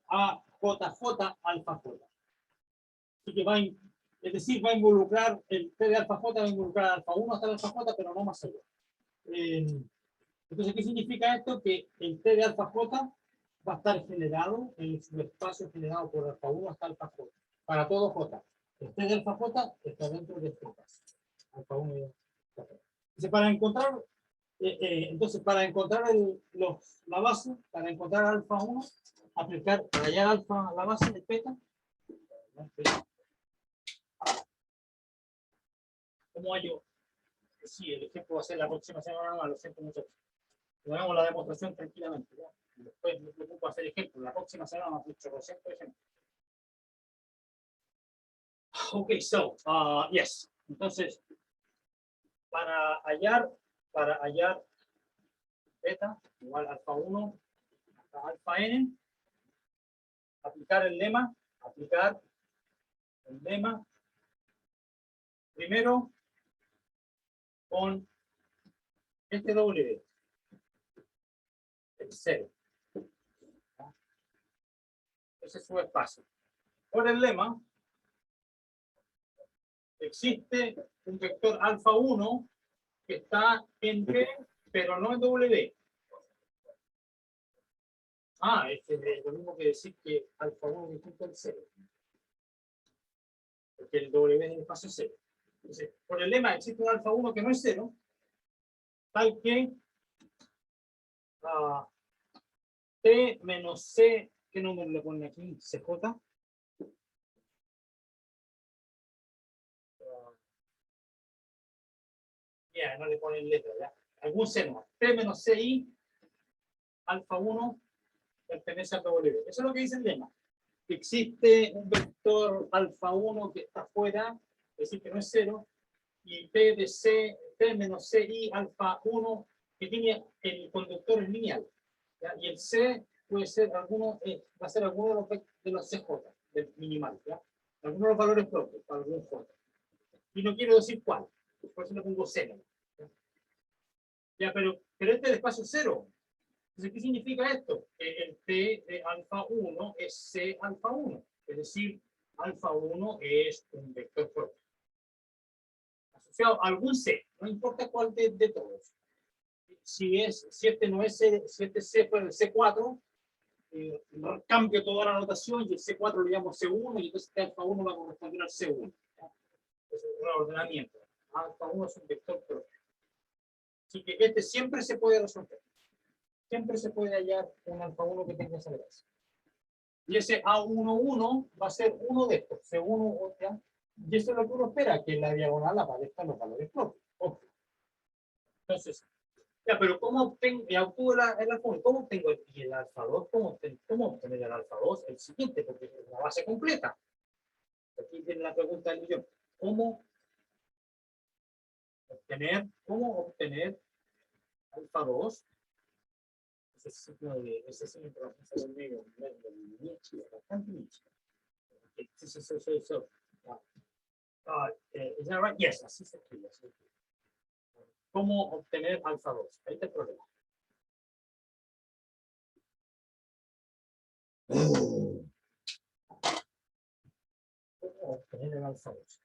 AJJ, alfa J. Así que es decir, va a involucrar, el T de alfa J va a involucrar alfa 1 hasta el alfa J, pero no más allá. Entonces, ¿qué significa esto? Que el T de alfa J va a estar generado en el subespacio generado por alfa 1 hasta alfa J. Para todo J. El T de alfa J está dentro de este espacio. Alfa 1 y alfa J. Entonces, para encontrar la base, para encontrar alfa 1, aplicar, para hallar alfa, la base de beta. ¿Cómo hallo? Sí, el ejemplo va a ser la próxima semana, lo siento mucho. Hagamos la demostración tranquilamente. ¿Ya? Después me preocupo hacer ejemplo. La próxima semana más mucho, lo siento, ejemplo. Ok, so, yes. Entonces, para hallar beta igual alfa 1 hasta alfa n, aplicar el lema, primero con este W, el 0. Ese es su espacio. Por el lema, existe un vector alfa 1 que está en B, pero no en W. Es lo mismo que decir que alfa 1 distinto del 0. Porque el W es el espacio 0. Entonces, por el lema existe un alfa 1 que no es 0, tal que T menos C, ¿qué número le ponen aquí? CJ. No le ponen letra, ¿ya? Algún seno. T menos CI, alfa 1, pertenece a W. Eso es lo que dice el lema. Existe un vector alfa 1 que está fuera, es decir, que no es 0, y T de C, T menos CI, alfa 1, que tiene el conductor lineal. ¿Ya? Y el C puede ser alguno, va a ser alguno de los CJ, del minimal, ¿ya? Algunos de los valores propios para algún J. Y no quiero decir cuál, por eso le pongo 0. ¿Ya? Pero este es el espacio 0. Entonces, ¿qué significa esto? Que el T de alfa 1 es C alfa 1. Es decir, alfa 1 es un vector propio. Asociado a algún C, no importa cuál de todos. si este no es C, si este C fuera el C4, cambio toda la notación y el C4 lo llamo C1 y entonces este alfa 1 va a corresponder al C1. ¿Ya? Es un ordenamiento. Alfa 1 es un vector propio. Así que este siempre se puede resolver. Siempre se puede hallar un alfa 1 que tenga esa gracia. Y ese A11 va a ser uno de estos, C1, ¿ya? Y eso es lo que uno espera, que en la diagonal aparezcan los valores propios. Ojo. Entonces, ya, pero ¿cómo obtengo, ya obtuve el alfa 1? ¿Cómo obtengo el alfa 2? ¿Cómo obtener el alfa 2? El siguiente, porque es la base completa. Aquí viene la pregunta del millón. ¿Cómo obtener alfa 2? Ese signo de medio, bastante nicho. ¿Es that right? Yes, así se escribe. ¿Cómo obtener alfa 2? Ahí está el problema. ¿Cómo obtener el alfa 2?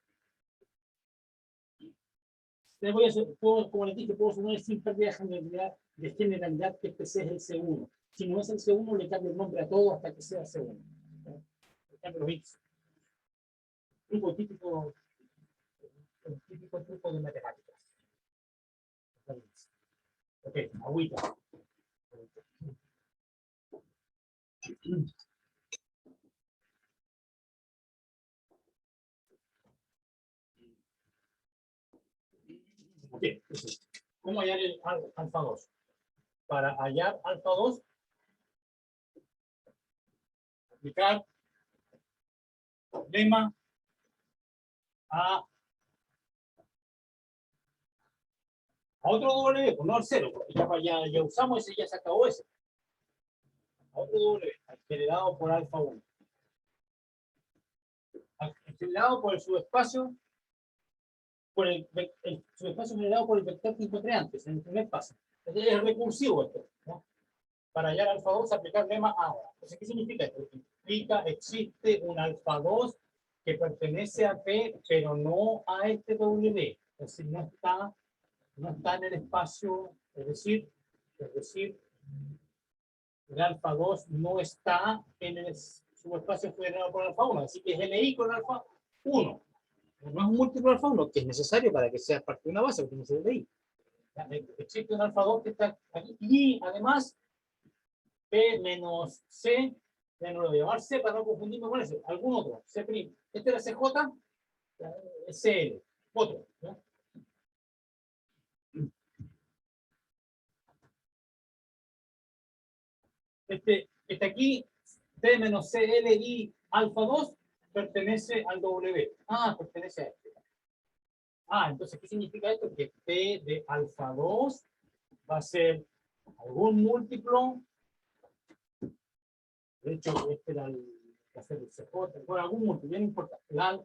Como les dije, puedo sumar sin pérdida de generalidad que este C es el C1. Si no es el C1, le cambio el nombre a todo hasta que sea C1. Por ejemplo, X. Típico truco de matemáticas. Ok, agüita. Ok, ¿cómo hallar el alfa 2? Para hallar alfa 2, aplicar lema a otro W, no al 0, porque ya usamos ese, ya se acabó ese. A otro W, generado por alfa 1. Generado por el subespacio, por el subespacio generado por el vector que encontré antes, en el primer paso. Entonces es recursivo esto, ¿no? Para hallar alfa 2, aplicar lema A. Entonces, ¿qué significa esto? Significa existe un alfa 2 que pertenece a P, pero no a este W. Es decir, no está en el espacio, es decir, el alfa 2 no está en el subespacio generado por alfa 1, así que es LI con alfa 1. No es un múltiplo alfa 1, que es necesario para que sea parte de una base, porque no es LI. Existe un alfa 2 que está aquí, y además, P menos C, ya no lo voy a llamar C para no confundirme con ese, algún otro, C'. Este era CJ, es CL, otro, ¿no? Este aquí, P menos CLI alfa 2, pertenece al W. Pertenece a este. Entonces, ¿qué significa esto? Que P de alfa 2 va a ser algún múltiplo. De hecho, este era va a ser el CJ, bueno, algún múltiplo, no importa.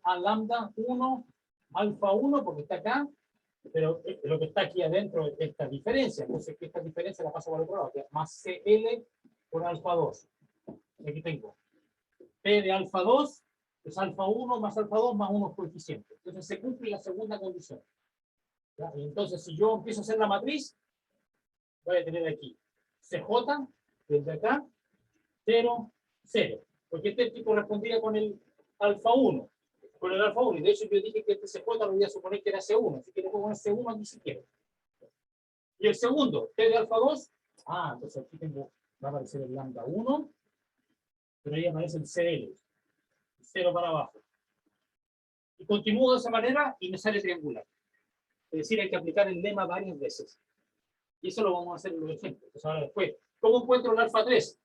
A lambda 1, alfa 1, porque está acá, pero lo que está aquí adentro es esta diferencia. Entonces, esta diferencia la paso por el otro lado, que es más CL por alfa 2. Aquí tengo P de alfa 2 es alfa 1 más alfa 2 más 1 coeficiente. Entonces se cumple la segunda condición. ¿Ya? Y entonces, si yo empiezo a hacer la matriz, voy a tener aquí CJ, desde acá, 0, 0. Porque este tipo correspondía con el alfa 1. Con el alfa 1. Y de hecho yo dije que este CJ lo voy a suponer que era C1. Así que le puedo poner C1 aquí si quiero. Y el segundo, P de alfa 2. Entonces aquí va a aparecer el lambda 1. Pero ahí aparece el CL. 0 para abajo. Y continúo de esa manera y me sale triangular. Es decir, hay que aplicar el lema varias veces. Y eso lo vamos a hacer en los ejemplos. Entonces, ahora después, ¿cómo encuentro el alfa 3?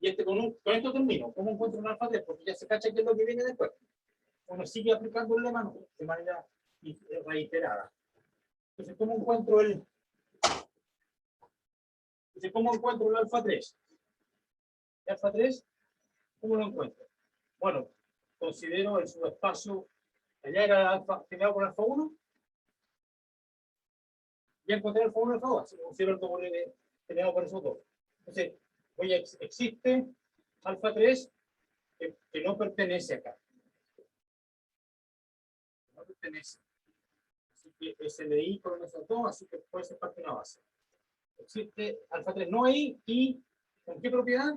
Y con esto termino. ¿Cómo encuentro el alfa 3? Porque ya se cacha qué es lo que viene después. Uno sigue aplicando el lema de manera reiterada. Entonces, ¿cómo encuentro el alfa 3? ¿El alfa 3? ¿Cómo lo encuentro? Bueno, considero el subespacio. Allá era alfa, generado por alfa 1. Ya encontré alfa 1 y alfa 2. Así que considero el W generado por esos dos. Entonces, existe alfa 3 que no pertenece acá. No pertenece. Así SLI con eso todo, así que puede ser parte de una base. Existe alfa 3 no I, y ¿con qué propiedad?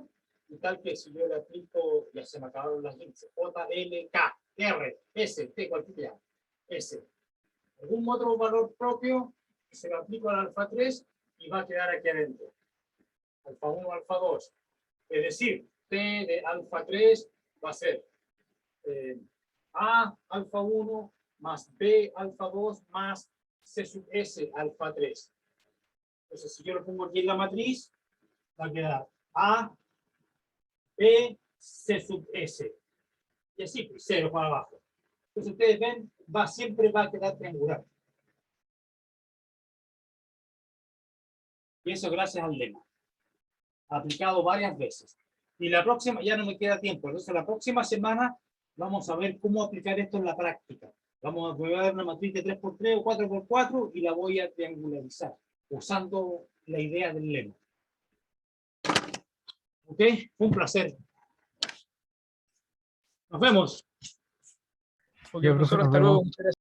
Y tal que si yo le aplico, ya se me acabaron las líneas, J, L, K, R, S, T, cualquier S. Algún otro valor propio, se lo aplico al alfa 3 y va a quedar aquí adentro. Alfa 1, alfa 2. Es decir, T de alfa 3 va a ser A alfa 1 más B alfa 2 más C sub S alfa 3. Entonces, si yo lo pongo aquí en la matriz, va a quedar A, B, C sub S. Y así, pues, 0 para abajo. Entonces, ustedes ven, siempre va a quedar triangular. Y eso gracias al lema. Aplicado varias veces. Y la próxima, ya no me queda tiempo, entonces la próxima semana vamos a ver cómo aplicar esto en la práctica. Voy a dar una matriz de 3x3 o 4x4 y la voy a triangularizar, usando la idea del lema. ¿Ok? Fue un placer. Nos vemos. Ok, Ya, profe, profesor, nos hasta luego. vemos. Muchas gracias.